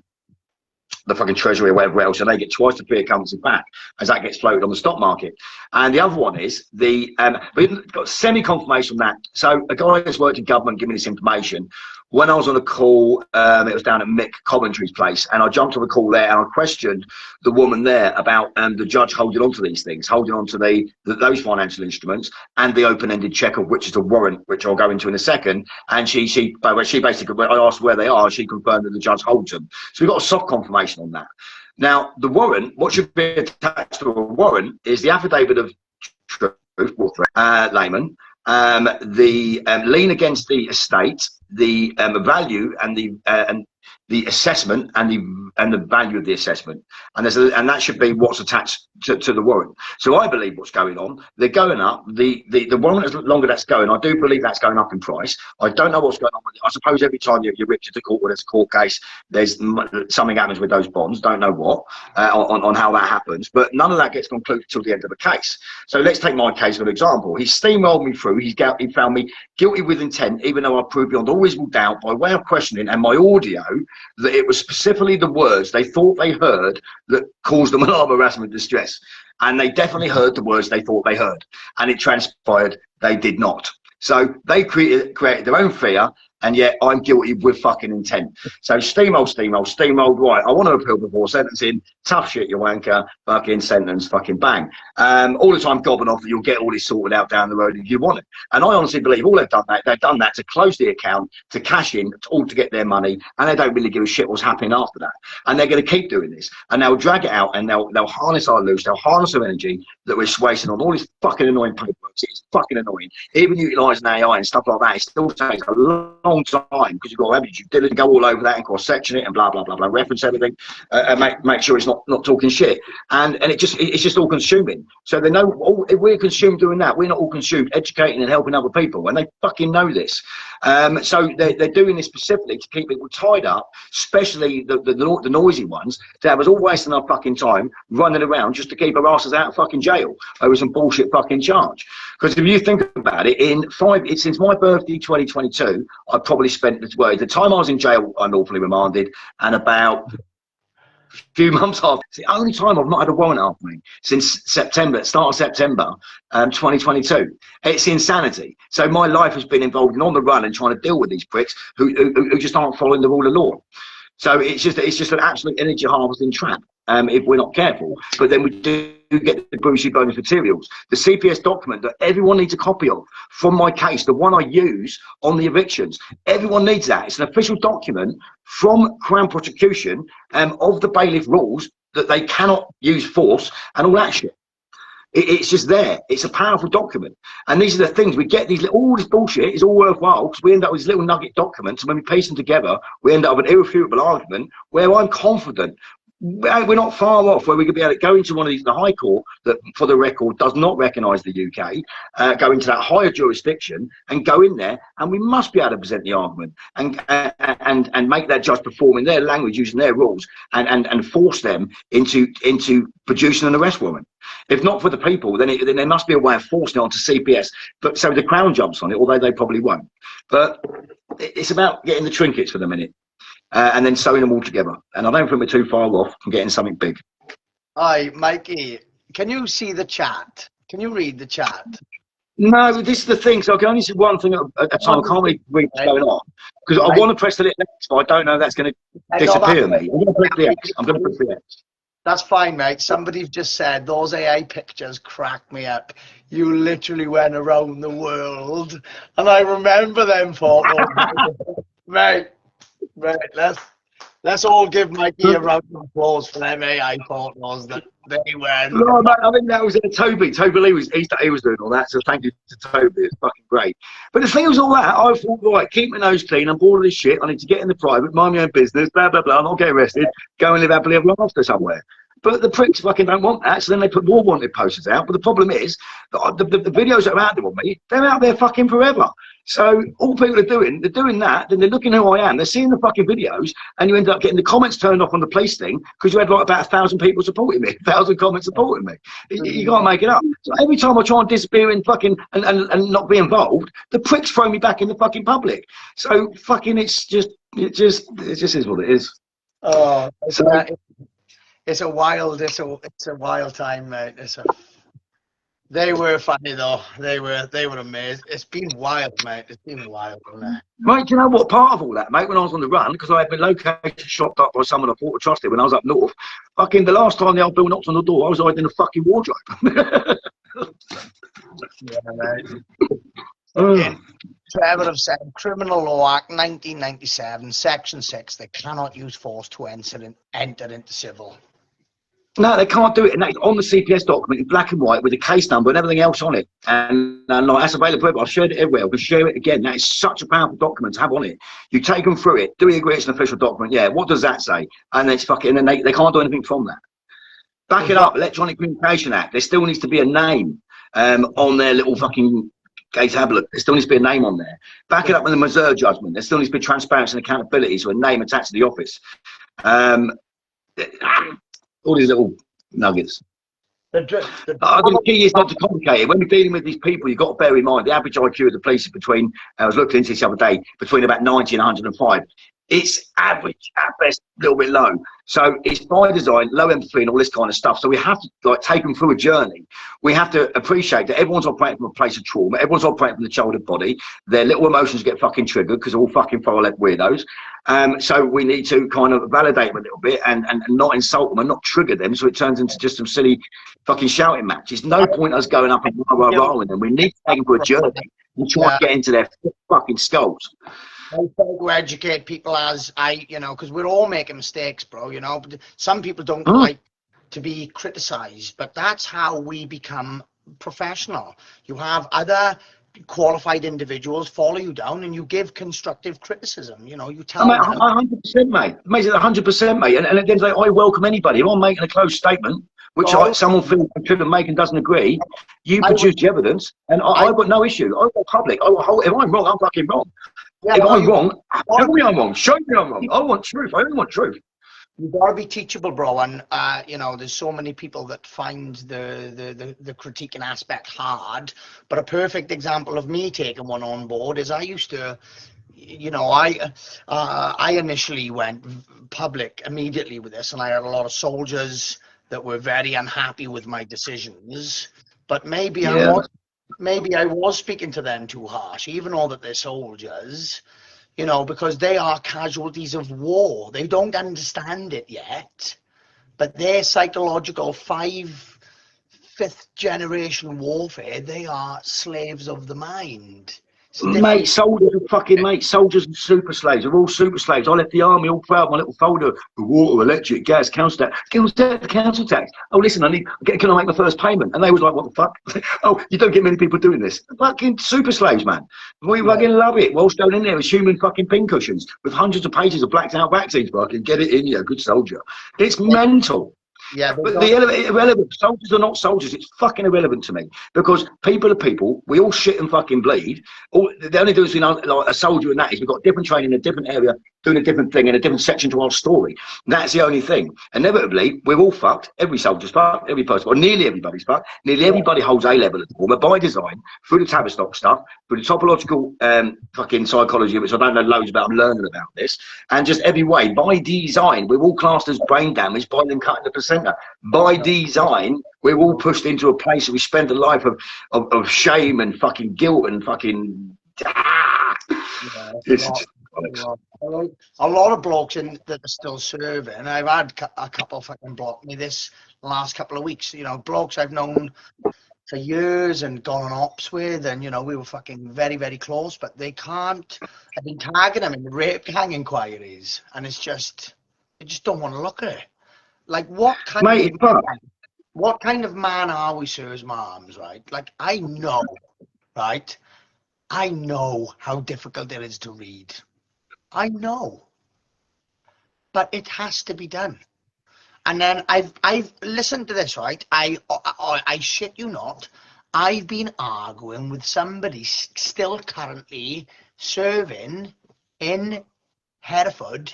fucking treasury or whatever else, and they get twice the fiat currency back as that gets floated on the stock market. And the other one is we've got semi-confirmation on that. So a guy that's worked in government giving me this information. When I was on a call, it was down at Mick Coventry's place, and I jumped on the call there and I questioned the woman there about the judge holding on to these things, holding on to those financial instruments and the open-ended check of which is a warrant, which I'll go into in a second. And she basically, when I asked where they are, she confirmed that the judge holds them. So we've got a soft confirmation on that. Now, the warrant, what should be attached to a warrant is the affidavit of truth, layman, the lien against the estate, the value and the assessment and the value of the assessment, and that should be what's attached to the warrant. So I believe what's going on, they're going up. The warrant, as longer that's going, I do believe that's going up in price. I don't know what's going on with it. I suppose every time you rip to the court when it's a court case, there's something happens with those bonds. Don't know what on how that happens, but none of that gets concluded till the end of the case. So let's take my case for an example. He steamrolled me through. He found me guilty with intent, even though I proved beyond all reasonable doubt by way of questioning and my audio that it was specifically the words they thought they heard that caused them alarm, harassment, distress. And they definitely heard the words they thought they heard. And it transpired they did not. So they created their own fear. and yet I'm guilty with fucking intent. So steamrolled, right, I want to appeal before sentencing, tough shit, you wanker, fucking sentence, fucking bang. All the time gobbing off that you'll get all this sorted out down the road if you want it. And I honestly believe all they've done that to close the account, to cash in, all to get their money, and they don't really give a shit what's happening after that. And they're going to keep doing this, and they'll drag it out, and they'll harness our loose, they'll harness our energy that we're wasting on all this fucking annoying paperwork. It's fucking annoying. Even utilising AI and stuff like that, it still takes a long time because you've got to have due diligence, go all over that and cross-section it and blah blah blah blah, reference everything, and make sure it's not talking shit. And it's just all consuming. So they know if we're consumed doing that, we're not all consumed educating and helping other people, and they fucking know this. So they're doing this specifically to keep people tied up, especially the noisy ones, to have us all wasting our fucking time running around just to keep our asses out of fucking jail over some bullshit fucking charge. Because if you think about it, since my birthday 2022, I've probably spent the time I was in jail unlawfully remanded, and about a few months after. It's the only time I've not had a warrant after me since September, start of September 2022. It's insanity. So my life has been involved in on the run and trying to deal with these pricks who just aren't following the rule of law. So it's just an absolute energy harvesting trap if we're not careful. But then we do get the Brucey bonus materials. The CPS document that everyone needs a copy of from my case, the one I use on the evictions. Everyone needs that. It's an official document from Crown Prosecution of the bailiff rules that they cannot use force and all that shit. It's just there. It's a powerful document. And these are the things we get. All this bullshit is all worthwhile because we end up with these little nugget documents. And when we piece them together, we end up with an irrefutable argument where I'm confident we're not far off where we could be able to go into one of these, the High Court, that for the record does not recognise the UK, go into that higher jurisdiction and go in there, and we must be able to present the argument and make that judge perform in their language, using their rules, and force them into producing an arrest warrant. If not for the people, then there must be a way of forcing it onto CPS. But so the Crown jumps on it, although they probably won't. But it's about getting the trinkets for the minute. And then sewing them all together. And I don't think we're too far off from getting something big. Hi, Mikey. Can you see the chat? Can you read the chat? No, this is the thing. So I can only see one thing at a time. I can't really read what's going on. Because I want to press the X, but I don't know if that's going to disappear me. I'm going to press the X. I'm going to press the X. That's fine, mate. Somebody just said those AI pictures crack me up. You literally went around the world. And I remember them photos. Mate. Right, let's all give Mikey a round of applause for them AI photos that they were. No, mate, I think that was Toby. Toby Lee was doing all that, so thank you to Toby. It's fucking great. But the thing was all that, I thought, right, keep my nose clean. I'm bored of this shit. I need to get in the private, mind my own business, blah blah blah. I'll not get arrested. Go and live happily ever after somewhere. But the pricks fucking don't want that, so then they put more wanted posters out. But the problem is, the videos that are out there on me, they're out there fucking forever. So all people are doing, they're doing that, then they're looking who I am, they're seeing the fucking videos, and you end up getting the comments turned off on the police thing, because you had like about 1,000 people supporting me, 1,000 comments supporting me. You can't make it up. So every time I try and disappear in fucking, and not be involved, the pricks throw me back in the fucking public. So fucking it just is what it is. Oh, so, it's a wild time, mate. They were funny though. They were amazing. It's been wild, mate. It's been wild, hasn't it? Mate, do you know what part of all that, mate? When I was on the run, because I had been located, shopped up by someone I thought I trusted when I was up north. Fucking the last time the old Bill knocked on the door, I was hiding in a fucking wardrobe. Yeah, mate. Trevor have said Criminal Law Act 1997, Section 6. They cannot use force to enter into civil. No, they can't do it. And that's on the CPS document in black and white with the case number and everything else on it. And like, that's available. I've shared it everywhere. I can share it again. That is such a powerful document to have on it. You take them through it. Do we agree it's an official document? Yeah. What does that say? And it's fucking, and then they can't do anything from that. Back it up. Electronic Communication Act. There still needs to be a name on their little fucking gay tablet. There still needs to be a name on there. Back it up with the Missouri judgment. There still needs to be transparency and accountability. So a name attached to the office. All these little nuggets. The key is not to complicate it. When you're dealing with these people, you've got to bear in mind the average IQ of the police is between, I was looking into this the other day, between about 90 and 105. It's average at best, a little bit low. So it's by design, low empathy and all this kind of stuff. So we have to like take them through a journey. We have to appreciate that everyone's operating from a place of trauma. Everyone's operating from the childhood body. Their little emotions get fucking triggered because they're all fucking far-left weirdos. So we need to kind of validate them a little bit and not insult them and not trigger them so it turns into just some silly fucking shouting match. There's no point us going up and rah with them. We need to take them for a journey and try to get into their fucking skulls. I try to educate people as because we're all making mistakes, bro. But some people don't like to be criticized, but that's how we become professional. You have other qualified individuals follow you down, and you give constructive criticism. You tell them. 100%, mate. Amazing, 100%, mate. And at the end of the day, I welcome anybody. If I'm making a closed statement, which someone feels I shouldn't make and doesn't agree, you produce the evidence, and I've got no issue. I want public. If I'm wrong, I'm fucking wrong. If I'm wrong, tell me I'm wrong. Show me I'm wrong. I want truth. I only want truth. You've got to be teachable, bro. And there's so many people that find the critiquing aspect hard. But a perfect example of me taking one on board is I used to, I initially went public immediately with this, and I had a lot of soldiers that were very unhappy with my decisions. But maybe I was speaking to them too harsh, even though that they're soldiers, because they are casualties of war. They don't understand it yet, but their psychological fifth generation warfare, they are slaves of the mind. Mate, soldiers are fucking soldiers and super slaves. They're all super slaves. I left the army all proud, my little folder, water, electric, gas, council tax. Council tax. Oh, listen, can I make my first payment? And they was like, what the fuck? Oh, you don't get many people doing this. Fucking super slaves, man. We fucking love it. Whilst going in there with human fucking pincushions with hundreds of pages of blacked out vaccines, fucking get it in you, good soldier. It's mental. Yeah, but irrelevant. Soldiers are not soldiers. It's fucking irrelevant to me because people are people. We all shit and fucking bleed. The only difference between like a soldier and that is we've got different training in a different area, doing a different thing in a different section to our story. That's the only thing. Inevitably, we're all fucked. Every soldier's fucked. Every person, or nearly everybody's fucked. Nearly everybody holds A level at trauma by design through the Tavistock stuff, through the topological fucking psychology, which I don't know loads about. I'm learning about this, and just every way by design, we're all classed as brain damage by them cutting the placenta. By design, we're all pushed into a place where we spend a life of shame and fucking guilt and fucking. A lot of blokes that are still serving. I've had a couple fucking block me this last couple of weeks. Blokes I've known for years and gone on ops with, and we were fucking very, very close, but they can't. I've been tagging them in the rape gang inquiries, and I just don't want to look at it. Like what kind of man are we, sirs, moms, right? Like I know how difficult it is to read. I know. But it has to be done. And then I've listened to this, right? I shit you not. I've been arguing with somebody still currently serving in Hereford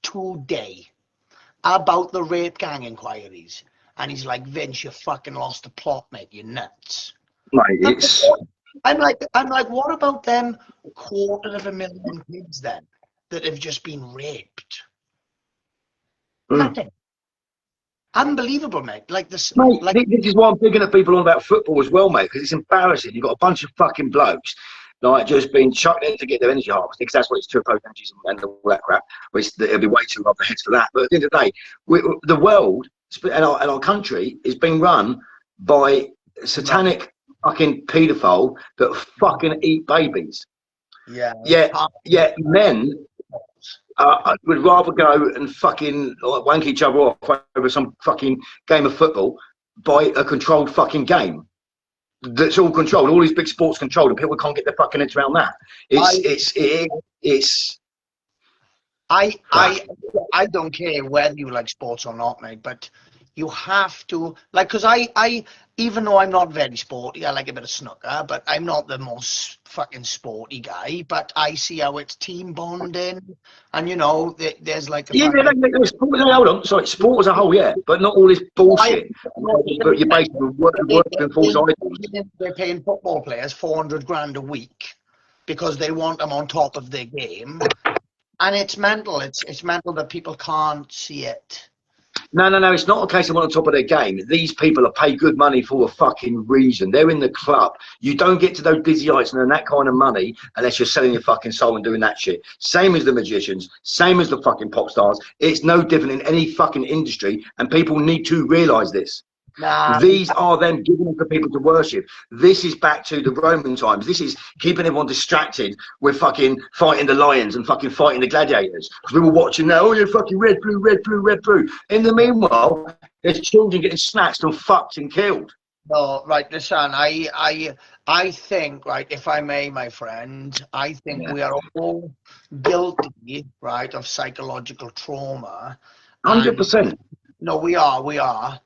today about the rape gang inquiries, and he's like, Vince, you fucking lost the plot, mate. You're nuts. Mate, I'm like, what about them 250,000 kids then that have just been raped? Nothing. Unbelievable, mate. Like this. Mate, this is why I'm picking at people on about football as well, mate, because it's embarrassing. You've got a bunch of fucking blokes like just being chucked in to get their energy harvested, because that's what it's turbo energies and all that crap. It'll be way too above the heads for that. But at the end of the day, the world and our country is being run by satanic fucking paedophile that fucking eat babies. Yeah, men would rather go and fucking wank each other off over some fucking game of football by a controlled fucking game. That's all controlled. All these big sports controlled, and people can't get their fucking heads around that. I don't care whether you like sports or not, mate, but you have to, like, because I even though I'm not very sporty, I like a bit of snooker, but I'm not the most fucking sporty guy. But I see how it's team bonding, and there's like hold on, sorry, sport as a whole, yeah, but not all this bullshit. But you're basically working full time. They're paying football players 400 grand a week because they want them on top of their game. And it's mental. It's mental that people can't see it. No, it's not a case of on top of their game. These people are paid good money for a fucking reason. They're in the club. You don't get to those dizzy heights and that kind of money unless you're selling your fucking soul and doing that shit. Same as the magicians, same as the fucking pop stars. It's no different in any fucking industry, and people need to realise this. Nah, These are them giving them for people to worship. This is back to the Roman times. This is keeping everyone distracted with fucking fighting the lions and fucking fighting the gladiators. Because we were watching now, oh, you're fucking red, blue, red, blue, red, blue. In the meanwhile, there's children getting snatched and fucked and killed. no, right, listen, I think, right, if I may, my friend, I think we are all guilty, right, of psychological trauma. And 100%. no, we are.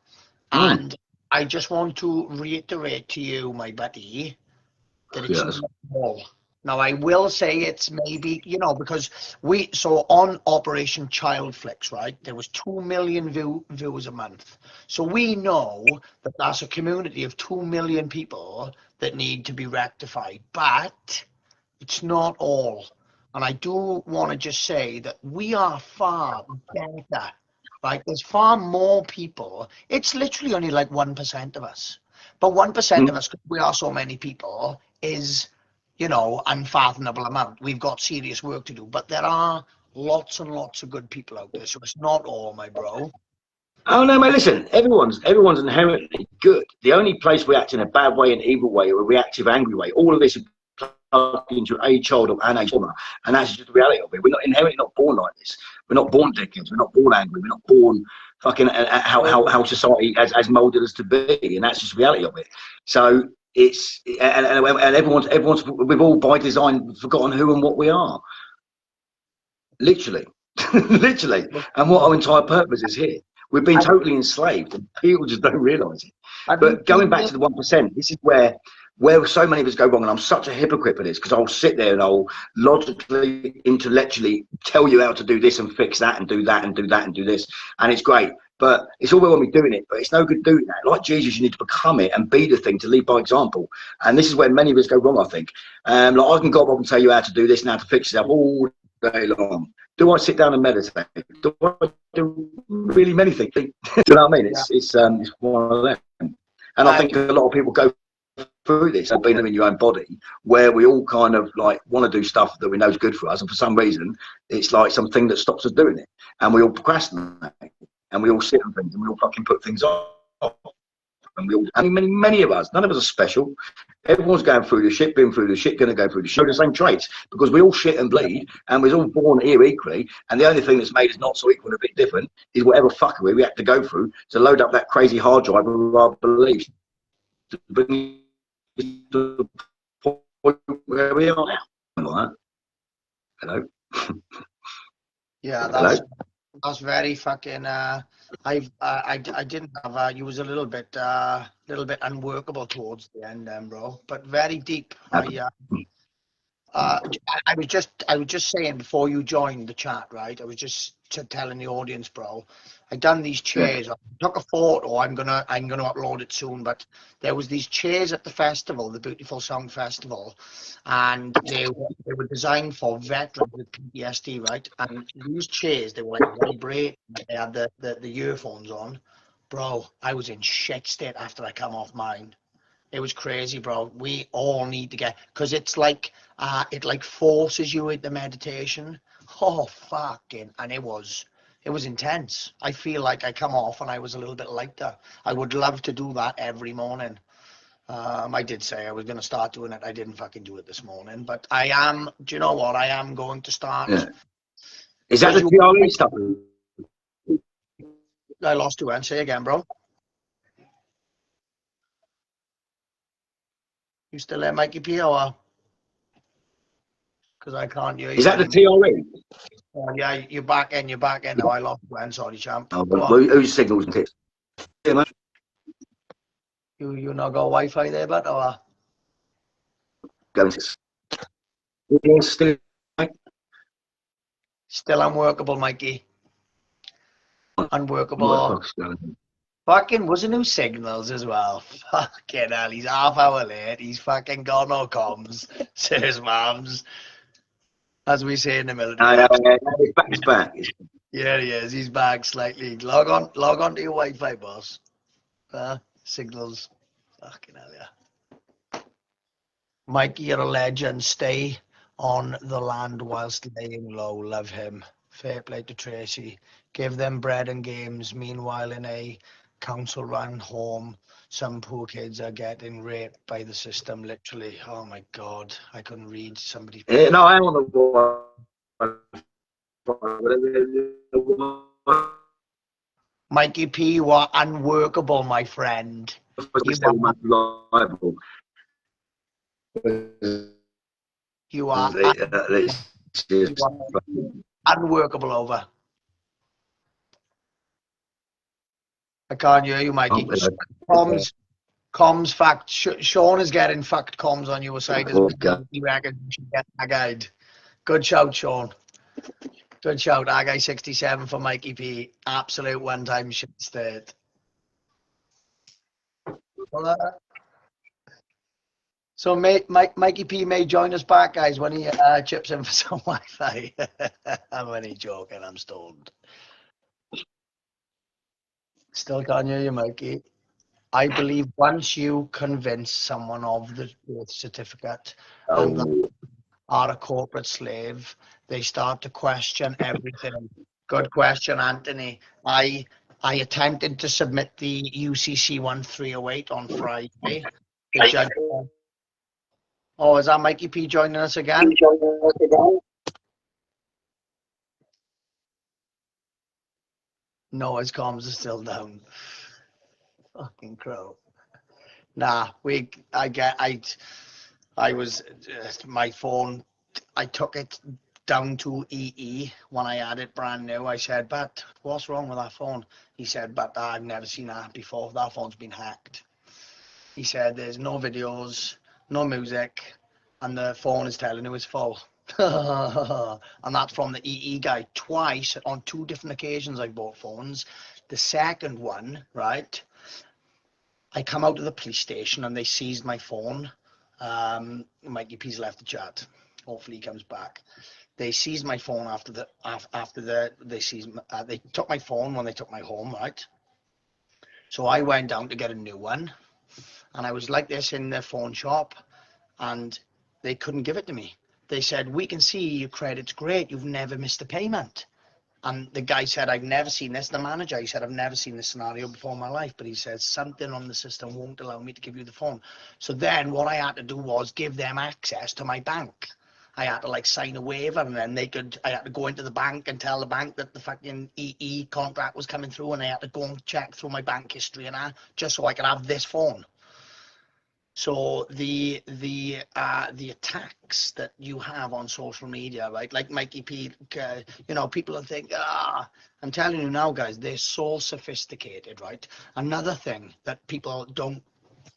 And I just want to reiterate to you, my buddy, that it's Yes. not all. Now, I will say it's maybe, because so on Operation Child Flicks, right, there was 2 million views a month. So we know that that's a community of 2 million people that need to be rectified, but it's not all. And I do want to just say that we are far better, right? There's far more people. It's literally only like 1% of us. But 1% of us, because we are so many people, is, unfathomable amount. We've got serious work to do. But there are lots and lots of good people out there. So it's not all, my bro. Oh no, mate! Listen, everyone's inherently good. The only place we act in a bad way, an evil way, or a reactive, angry way, all of this is plugged into a child and a trauma, and that's just the reality of it. We're not inherently not born like this. We're not born dickheads. We're not born angry. We're not born fucking how society has molded us to be, and that's just the reality of it. So it's and everyone's we've all by design forgotten who and what we are. Literally, literally, and what our entire purpose is here. We've been totally enslaved, and people just don't realise it. But going back to the 1%, this is where so many of us go wrong, and I'm such a hypocrite for this because I'll sit there and I'll logically, intellectually tell you how to do this and fix that and do that and do that and do this, and it's great. But it's all well when we're doing it, but it's no good doing that. Like Jesus, you need to become it and be the thing to lead by example. And this is where many of us go wrong, I think. Like I can go up and tell you how to do this and how to fix it up all day long. Do I sit down and meditate? Do I do really many things? Do you know what I mean? It's one of them. And I think a lot of people go through this, being in your own body, where we all kind of like want to do stuff that we know is good for us, and for some reason, it's like something that stops us doing it, and we all procrastinate, and we all sit on things, and we all fucking put things off. And we all, many of us, none of us are special. Everyone's going through the shit, been through the shit, going to go through the shit, the same traits, because we all shit and bleed, and we're all born here equally. And the only thing that's made us not so equal and a bit different is whatever fuckery we have to go through to load up that crazy hard drive of our beliefs to bring us to the point where we are now. Like that. Hello. Yeah, Hello. that's very fucking. I didn't have. You was a little bit unworkable towards the end, bro. But very deep. I was just saying before you joined the chat, right? I was just telling the audience, bro. I done these chairs. I took a photo. I'm gonna upload it soon. But there was these chairs at the festival, the Beautiful Sound Festival, and they were designed for veterans with PTSD, right? And these chairs, they were like vibrating. They had the earphones on, bro. I was in shit state after I come off mine. It was crazy, bro. We all need to get, because it's like it like forces you into meditation. Oh fucking, and it was intense. I feel like I come off and I was a little bit lighter. I would love to do that every morning. I did say I was going to start doing it. I didn't fucking do it this morning, but I am. Do you know what? I am going to start. Yeah. Is that the TRE stuff? I lost you. And say again, bro. You still there, Mikey P? Or because I can't hear you. Is that the TRE? Oh, yeah, you're back in. No, I lost you. Sorry, champ. Oh, well, whose signals and tips? Yeah, mate. You not got Wi-Fi there, but or Going to still unworkable, Mikey. Unworkable. What Fucking wasn't no signals as well. Fucking hell, he's half hour late. He's fucking got no comms. Says mums. as we say in the military. His back's back. Yeah, he is. He's back slightly. Log on to your Wi-Fi, boss. Signals. Fucking hell, yeah. Mikey, you're a legend. Stay on the land whilst laying low. Love him. Fair play to Tracy. Give them bread and games. Meanwhile, in a council-run home, some poor kids are getting raped by the system. Literally. Oh my God, I couldn't read somebody. No, I am on the. Mikey P, you are unworkable, my friend. You are unworkable over. I can't hear you, Mikey. Comms fact. Sean is getting fact comms on your side. He reckons you should get that guide. Good shout, Sean. Good shout. Agai 67 for Mikey P. Absolute one-time shit state. So Mikey P may join us back, guys, when he chips in for some Wi-Fi. I'm only joking. I'm stoned. Still can't hear you, Mikey. I believe once you convince someone of the birth certificate and that are a corporate slave, they start to question everything. Good question, Anthony. I attempted to submit the UCC 1308 on Friday. The judge. Oh, is that Mikey P joining us again? No, his comms are still down. Fucking crow. Nah, I was, my phone, I took it down to EE when I had it brand new. I said, but what's wrong with that phone? He said, but I've never seen that before. That phone's been hacked. He said, there's no videos, no music, and the phone is telling you it's full. And that's from the EE guy. Twice, on 2 different occasions, I bought phones. The second one, right, I come out of the police station and they seized my phone. Mikey P's left the chat. Hopefully he comes back. They seized my phone they took my phone when they took my home, right? So I went down to get a new one, and I was like this in the phone shop, and they couldn't give it to me. They said, we can see your credit's great. You've never missed a payment. And the guy said, I've never seen this. The manager, he said, I've never seen this scenario before in my life. But he said, something on the system won't allow me to give you the phone. So then what I had to do was give them access to my bank. I had to sign a waiver, and then I had to go into the bank and tell the bank that the fucking EE contract was coming through, and I had to go and check through my bank history and just so I could have this phone. So the attacks that you have on social media, right? Like Mikey P, people are thinking, I'm telling you now, guys, they're so sophisticated, right? Another thing that people don't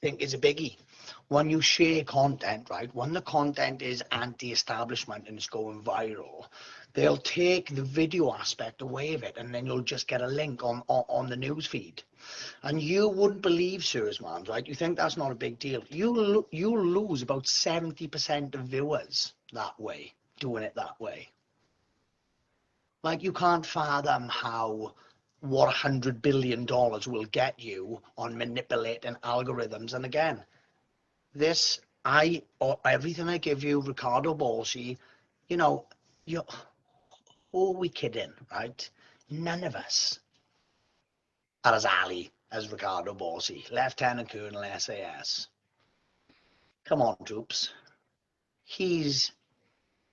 think is a biggie. When you share content, right? When the content is anti-establishment and it's going viral, they'll take the video aspect away of it, and then you'll just get a link on the news feed. And you wouldn't believe, sirs, man, right? You think that's not a big deal. You'll lose about 70% of viewers that way, doing it that way. You can't fathom what $100 billion will get you on manipulating algorithms. And again, everything I give you, Ricardo Borsi, who are we kidding, right? None of us are as Ali as Ricardo Borsi, Lieutenant Colonel SAS. Come on, troops. He's,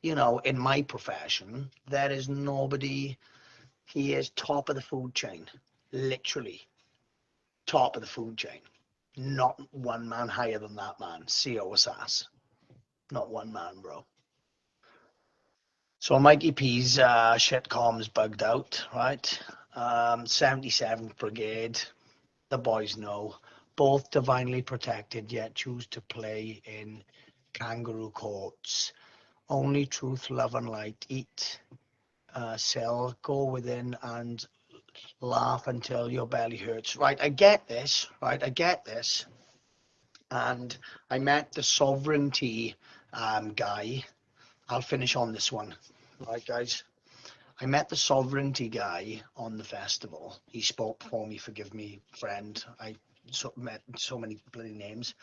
in my profession, there is nobody, he is top of the food chain, literally top of the food chain. Not one man higher than that man, CO SAS. Not one man, bro. So Mikey P's shitcom's bugged out, right? 77th Brigade, the boys know. Both divinely protected, yet choose to play in kangaroo courts. Only truth, love, and light. Eat, sell, go within, and laugh until your belly hurts. Right, I get this, right? I get this. And I met the sovereignty guy, I'll finish on this one. Right, guys. I met the sovereignty guy on the festival. He spoke for me, forgive me, friend. I met so many bloody names.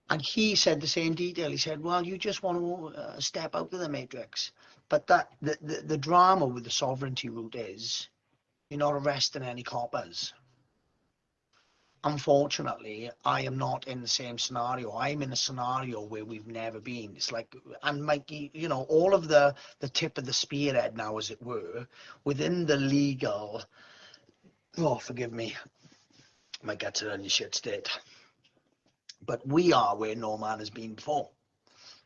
And he said the same detail. He said, well, you just want to step out of the matrix. But the drama with the sovereignty route is you're not arresting any coppers. Unfortunately, I am not in the same scenario. I'm in a scenario where we've never been. It's like, and Mikey, you know, all of the tip of the spearhead now, as it were, within the legal, oh, forgive me, my guts are in your shit state. But we are where no man has been before,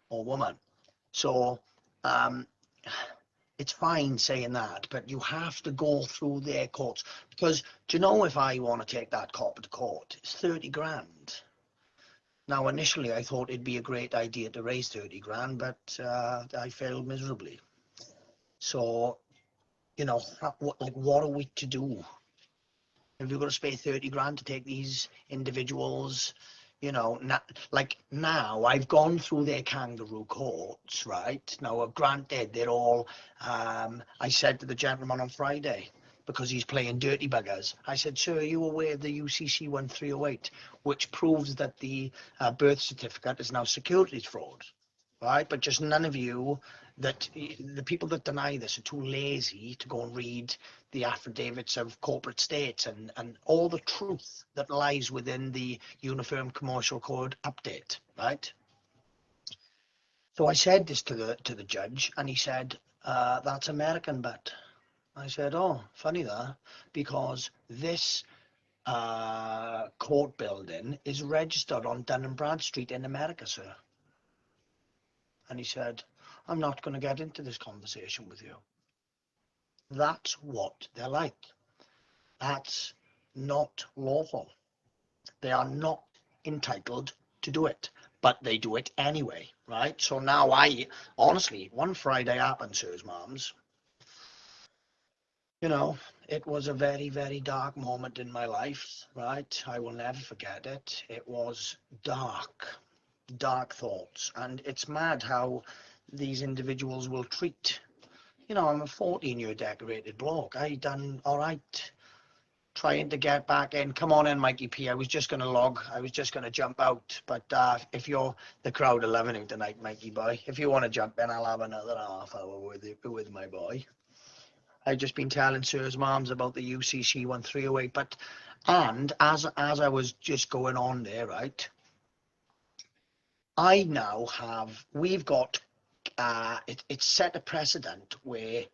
or woman. So, it's fine saying that, but you have to go through their courts. Because, do you know, if I want to take that copper to court, it's 30 grand. Now, initially, I thought it'd be a great idea to raise 30 grand, but I failed miserably. So, you know, what are we to do? Have we got to spend 30 grand to take these individuals? You know, like now I've gone through their kangaroo courts, right? Now, granted, they're all, I said to the gentleman on Friday, because he's playing dirty buggers, I said, sir, are you aware of the UCC 1308, which proves that the birth certificate is now securities fraud, right? But just none of you, the people that deny this are too lazy to go and read the affidavits of corporate states and all the truth that lies within the Uniform Commercial Code update, right? So I said this to the judge, and he said, that's American, but I said, oh, funny that, because this court building is registered on Dun& Bradstreet in America, sir. And he said, I'm not going to get into this conversation with you. That's what they're like. That's not lawful. They are not entitled to do it, but they do it anyway, right? So now honestly, one Friday happened, sirs, moms. You know, it was a very, very dark moment in my life, right? I will never forget it. It was dark thoughts. And it's mad how these individuals will treat, you know, I'm a 14-year decorated bloke. I done all right trying to get back in. Come on in, Mikey P. I was just going to jump out. But if you're, the crowd are loving it tonight, Mikey boy. If you want to jump in, I'll have another half hour with my boy. I've just been telling Sir's moms about the UCC 1308. But, and as I was just going on there, right, I now have, we've got, it's set a precedent where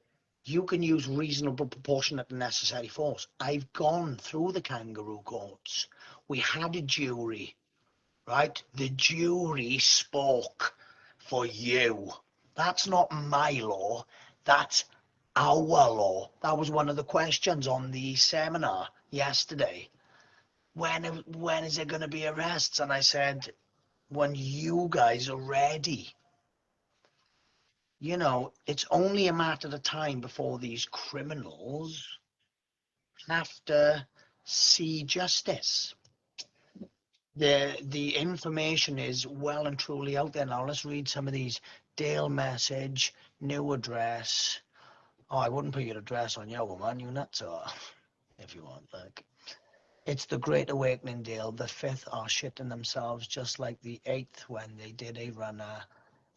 you can use reasonable, proportionate and necessary force. I've gone through the kangaroo courts. We had a jury, right? The jury spoke for you. That's not my law. That's our law. That was one of the questions on the seminar yesterday. When is there going to be arrests? And I said, when you guys are ready. You know, it's only a matter of time before these criminals have to see justice. The information is well and truly out there now. Let's read some of these. Dale message, new address. Oh, I wouldn't put your address on your woman, you nuts, or if you want, like. It's the Great Awakening, Dale. The 5th are shitting themselves just like the 8th when they did a runner.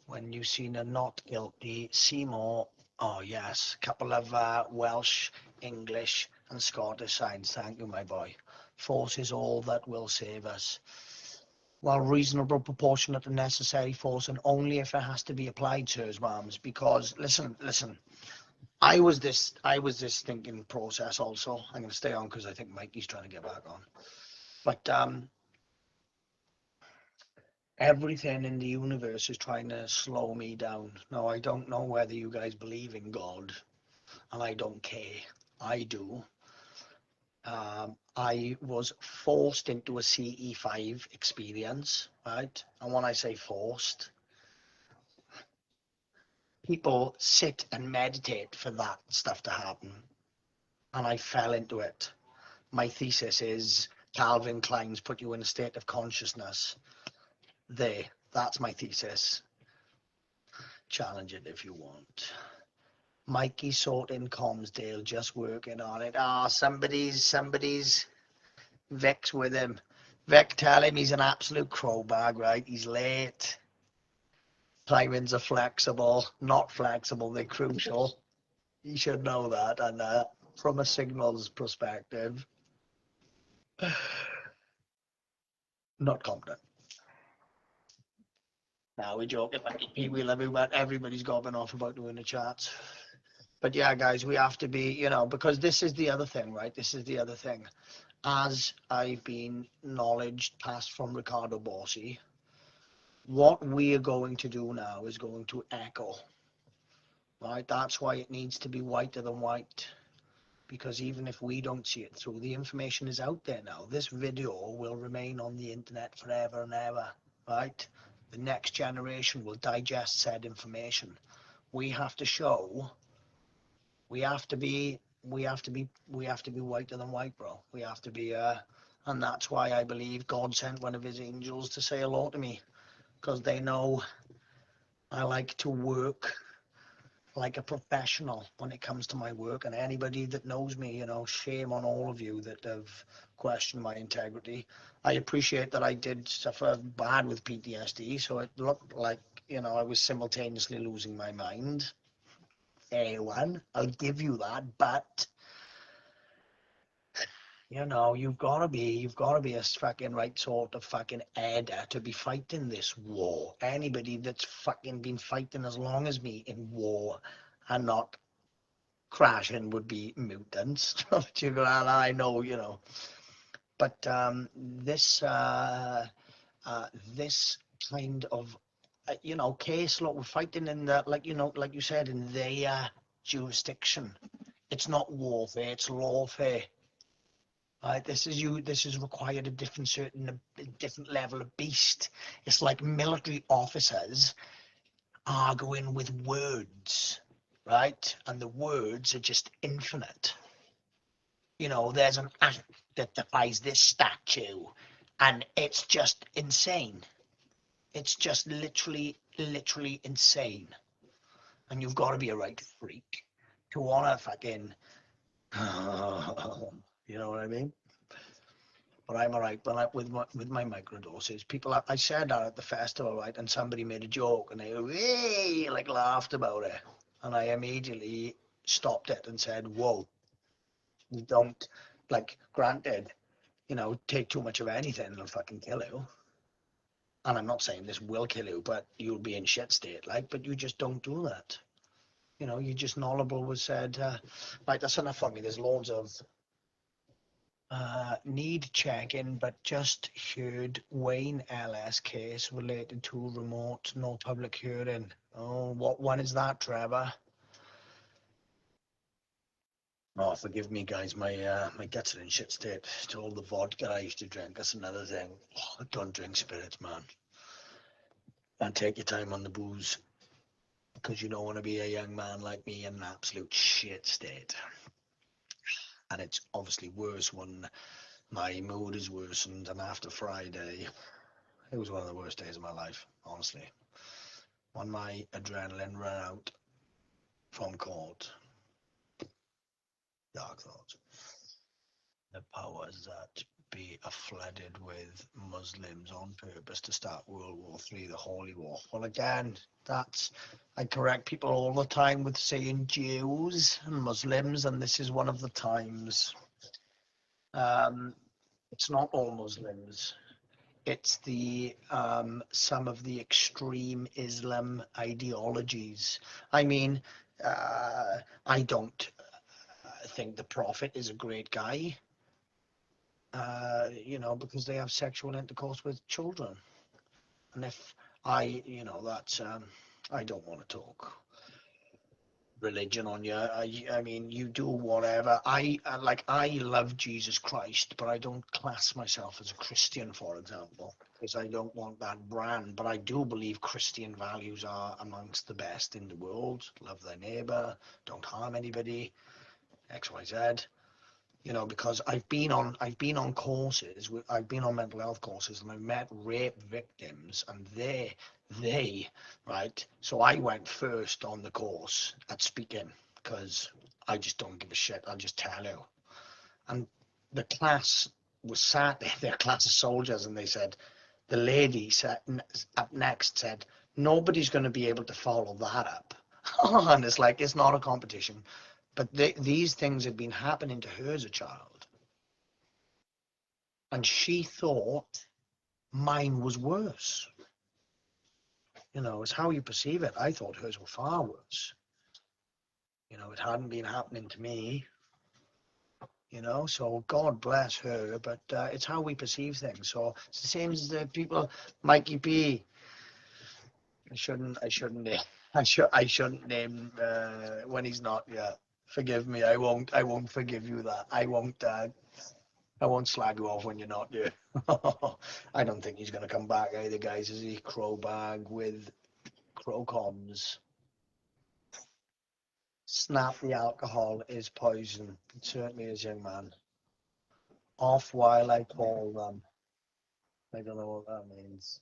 When you seen a not guilty, Seymour, oh yes, couple of Welsh, English and Scottish signs. Thank you, my boy. Force is all that will save us. Well, reasonable, proportionate and necessary force, and only if it has to be applied, sirs, ma'ams, because listen, I was this thinking process also. I'm going to stay on because I think Mikey's trying to get back on. But everything in the universe is trying to slow me down. Now, I don't know whether you guys believe in God, and I don't care. I do. I was forced into a CE5 experience, right? And when I say forced, people sit and meditate for that stuff to happen. And I fell into it. My thesis is Calvin Klein's put you in a state of consciousness. That's my thesis. Challenge it if you want. Mikey sorting Comsdale, just working on it. Somebody's Vic's with him. Vic, tell him he's an absolute crowbag, right? He's late. Timings are flexible, not flexible, they're crucial. You should know that. And from a signals perspective, not confident. Now we're joking, Mikey P. We love you, but everybody's gobbing off about doing the chats. But yeah, guys, we have to be, because this is the other thing, right? This is the other thing. As I've been knowledge passed from Ricardo Bossi, what we are going to do now is going to echo, right? That's why it needs to be whiter than white, because even if we don't see it through, the information is out there now. This video will remain on the internet forever and ever, right? The next generation will digest said information. We have to show, we have to be whiter than white, bro. We have to be, and that's why I believe God sent one of his angels to say hello to me, because they know I like to work like a professional when it comes to my work. And anybody that knows me, shame on all of you that have questioned my integrity. I appreciate that I did suffer bad with PTSD, so it looked like, I was simultaneously losing my mind. A1, I'll give you that, but you've got to be a fucking right sort of fucking editor to be fighting this war. Anybody that's fucking been fighting as long as me in war and not crashing would be mutants. I know, but this this kind of case law, we're fighting in that, like you said, in their jurisdiction. It's not warfare, it's lawfare. Right, this is required a different level of beast. It's like military officers arguing with words, right? And the words are just infinite. There's an act that defies this statue, and it's just insane. It's just literally insane. And you've got to be a right freak to want to fucking, you know what I mean? But I'm all right. But with my microdoses, I said that at the festival, right? And somebody made a joke, and they laughed about it, and I immediately stopped it and said, "Whoa, you don't granted, take too much of anything, it'll fucking kill you. And I'm not saying this will kill you, but you'll be in shit state, but you just don't do that. You just knowledgeable was said, that's enough for me. There's loads of need checking, but just heard Wayne LS case related to remote, no public hearing. Oh, what one is that, Trevor? Oh, forgive me, guys. My guts are in shit state. To all the vodka I used to drink, that's another thing. Oh, don't drink spirits, man. And take your time on the booze, because you don't want to be a young man like me in an absolute shit state. And it's obviously worse when my mood is worsened, and after Friday, it was one of the worst days of my life, honestly. When my adrenaline ran out from court, dark thoughts. The powers that be are flooded with Muslims on purpose to start World War III, the Holy War. Well, again, I correct people all the time with saying Jews and Muslims, and this is one of the times. It's not all Muslims. It's the some of the extreme Islam ideologies. I mean, I don't think the Prophet is a great guy. Because they have sexual intercourse with children. And if I don't want to talk religion on you. I mean, you do whatever. I love Jesus Christ, but I don't class myself as a Christian, for example, because I don't want that brand. But I do believe Christian values are amongst the best in the world. Love thy neighbor, don't harm anybody, XYZ. You know, because I've been on courses, I've been on mental health courses, and I've met rape victims, and they, right. So I went first on the course at speaking because I just don't give a shit. I'll just tell you. And the class was sat there, their class of soldiers, and they said, the lady said up next said, nobody's going to be able to follow that up. And it's like, it's not a competition. But these things had been happening to her as a child. And she thought mine was worse. You know, it's how you perceive it. I thought hers were far worse. You know, it hadn't been happening to me. You know, so God bless her, but it's how we perceive things. So it's the same as the people, Mikey P. I shouldn't name when he's not. Yeah, forgive me. I won't forgive you that. I won't slag you off when you're not here. I don't think he's gonna come back either, guys. Is he? Crowbag with Crowcoms. Snap the alcohol is poison. It certainly is, young man. Off while I call them. I don't know what that means.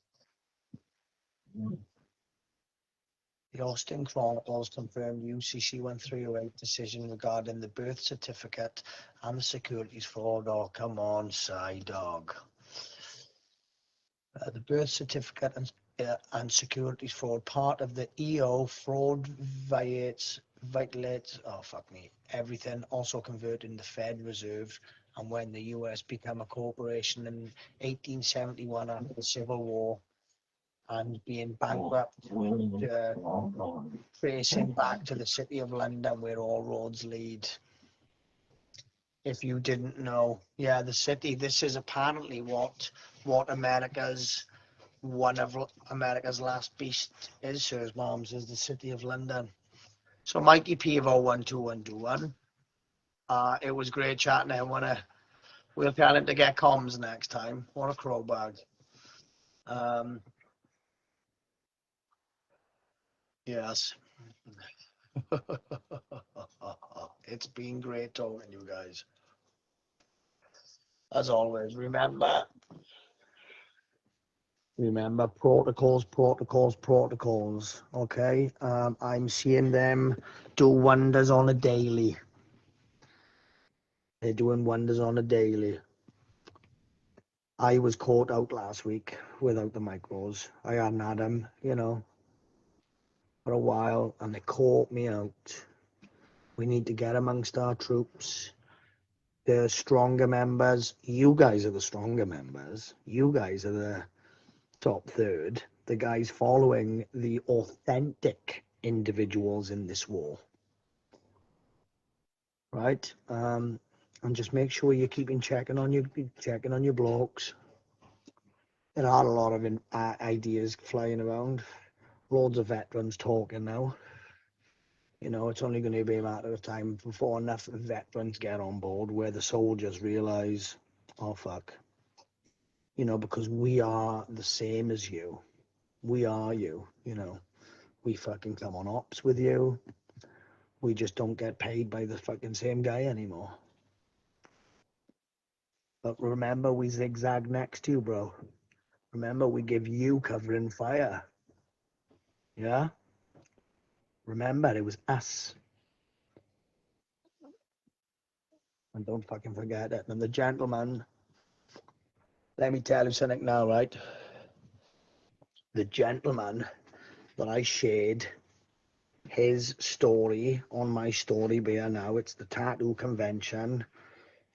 The Austin Chronicles confirmed UCC 1308 decision regarding the birth certificate and the securities fraud. Oh, come on, dog. The birth certificate and securities fraud, part of the EO fraud violates, oh fuck me, everything, also converted in the Fed Reserve. And when the US became a corporation in 1871 after the Civil War, and being bankrupt, tracing back to the City of London where all roads lead. If you didn't know, yeah, the city. This is apparently what one of America's last beast is. Sir's mom's is the City of London. So Mikey P of 012121. It was great chatting to him. We'll tell him to get comms next time. What a crowbag. Yes. It's been great talking to you guys. As always, remember protocols, okay? I'm seeing them do wonders on a daily. They're doing wonders on a daily. I was caught out last week without the micros. I hadn't had them, you know, for a while, and they caught me out. We need to get amongst our troops. The stronger members. You guys are the stronger members. You guys are the top third. The guys following the authentic individuals in this war. Right? And just make sure you're checking on your blokes. There are a lot of ideas flying around. Loads of veterans talking now. You know, it's only going to be a matter of time before enough veterans get on board where the soldiers realize, oh fuck, you know, because we are the same as you. We are you, you know. We fucking come on ops with you. We just don't get paid by the fucking same guy anymore. But remember, we zigzag next to you, bro. Remember, we give you cover and fire. Yeah? Remember, it was us. And don't fucking forget it. And the gentleman, let me tell you something now, right? The gentleman that I shared his story on my story bear now, it's the tattoo convention,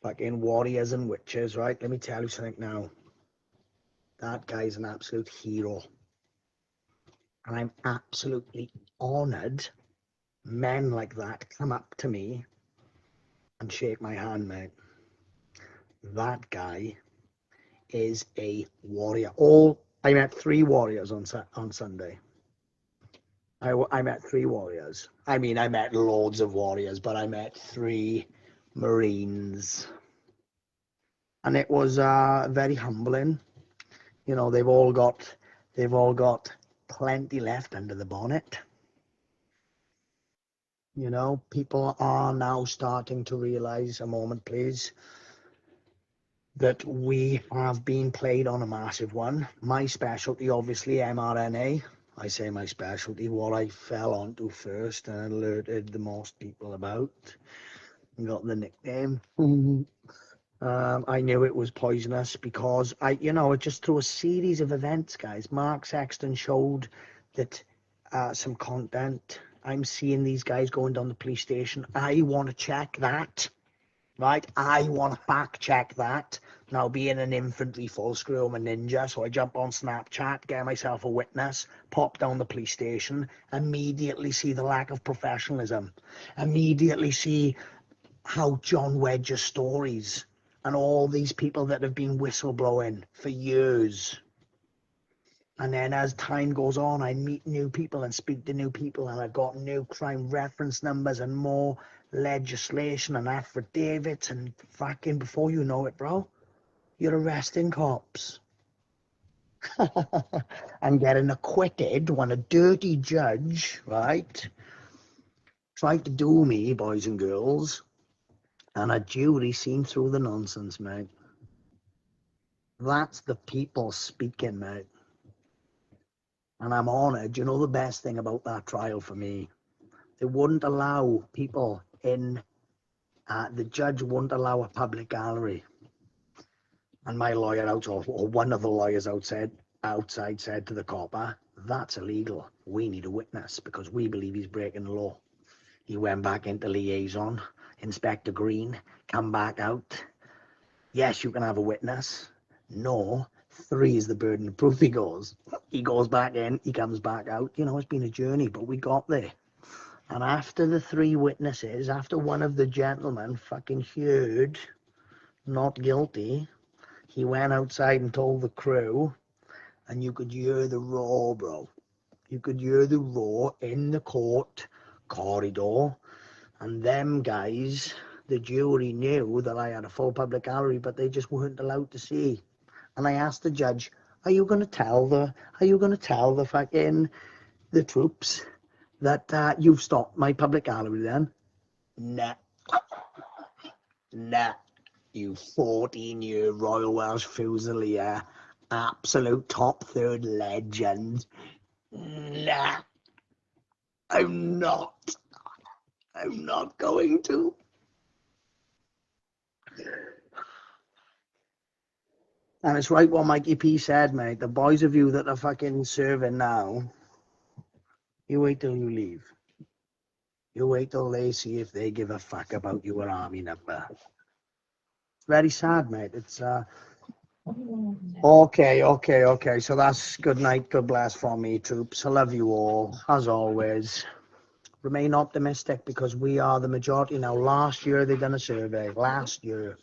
fucking warriors and witches, right? Let me tell you something now. That guy's an absolute hero. And I'm absolutely honored men like that come up to me and shake my hand, mate. That guy is a warrior. I met 3 warriors on Sunday. I met 3 warriors. I mean, I met loads of warriors, but I met 3 Marines. And it was very humbling. You know, they've all got plenty left under the bonnet. You know, people are now starting to realize, a moment please, that we have been played on a massive one. My specialty, obviously, mRNA. I say my specialty, what I fell onto first and alerted the most people about. Got the nickname. I knew it was poisonous because just through a series of events, guys, Mark Sexton showed that some content. I'm seeing these guys going down the police station. I want to check that. Right, I want to fact check that. Now, being an infantry full screw, I'm a ninja, so I jump on Snapchat, get myself a witness, pop down the police station, immediately see the lack of professionalism, immediately see how John Wedge's stories and all these people that have been whistleblowing for years. And then as time goes on, I meet new people and speak to new people, and I've got new crime reference numbers and more legislation and affidavits, and fucking before you know it, bro, you're arresting cops and getting acquitted when a dirty judge, right, tried to do me, boys and girls, and a jury seen through the nonsense, mate. That's the people speaking, mate. And I'm honoured. You know the best thing about that trial for me? They wouldn't allow people in, the judge wouldn't allow a public gallery. And my lawyer or one of the lawyers outside said to the copper, that's illegal. We need a witness because we believe he's breaking the law. He went back into liaison. Inspector Green, come back out. Yes, you can have a witness. No, 3 is the burden of proof. He goes back in, he comes back out. You know, it's been a journey, but we got there. And after the 3 witnesses, after one of the gentlemen fucking heard not guilty, he went outside and told the crew, and you could hear the roar, bro. You could hear the roar in the court corridor. And them guys, the jury knew that I had a full public gallery, but they just weren't allowed to see. And I asked the judge, are you going to tell the fucking the troops that you've stopped my public gallery then? Nah, you 14-year Royal Welsh Fusilier, absolute top 3rd legend. Nah, I'm not going to. And it's right what Mikey P said, mate. The boys of you that are fucking serving now, you wait till you leave. You wait till they see if they give a fuck about your army number. It's very sad, mate. It's okay. So that's good night, good bless from me, troops. I love you all, as always. Remain optimistic because we are the majority now. Last year they done a survey. Last year,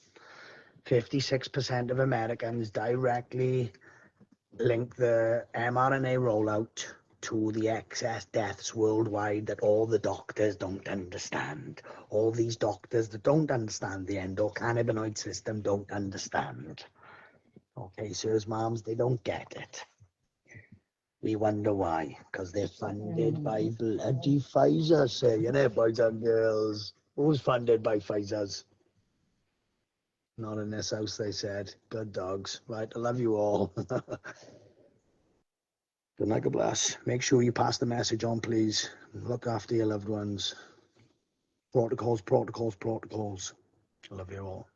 56% of Americans directly link the mRNA rollout to the excess deaths worldwide that all the doctors don't understand. All these doctors that don't understand the endocannabinoid system don't understand. Okay, sirs, moms, they don't get it. We wonder why, because they're funded by bloody Pfizer, saying it, boys and girls. Who's funded by Pfizer's? Not in this house, they said. Good dogs. Right, I love you all. Good night, God bless. Make sure you pass the message on, please. Look after your loved ones. Protocols. I love you all.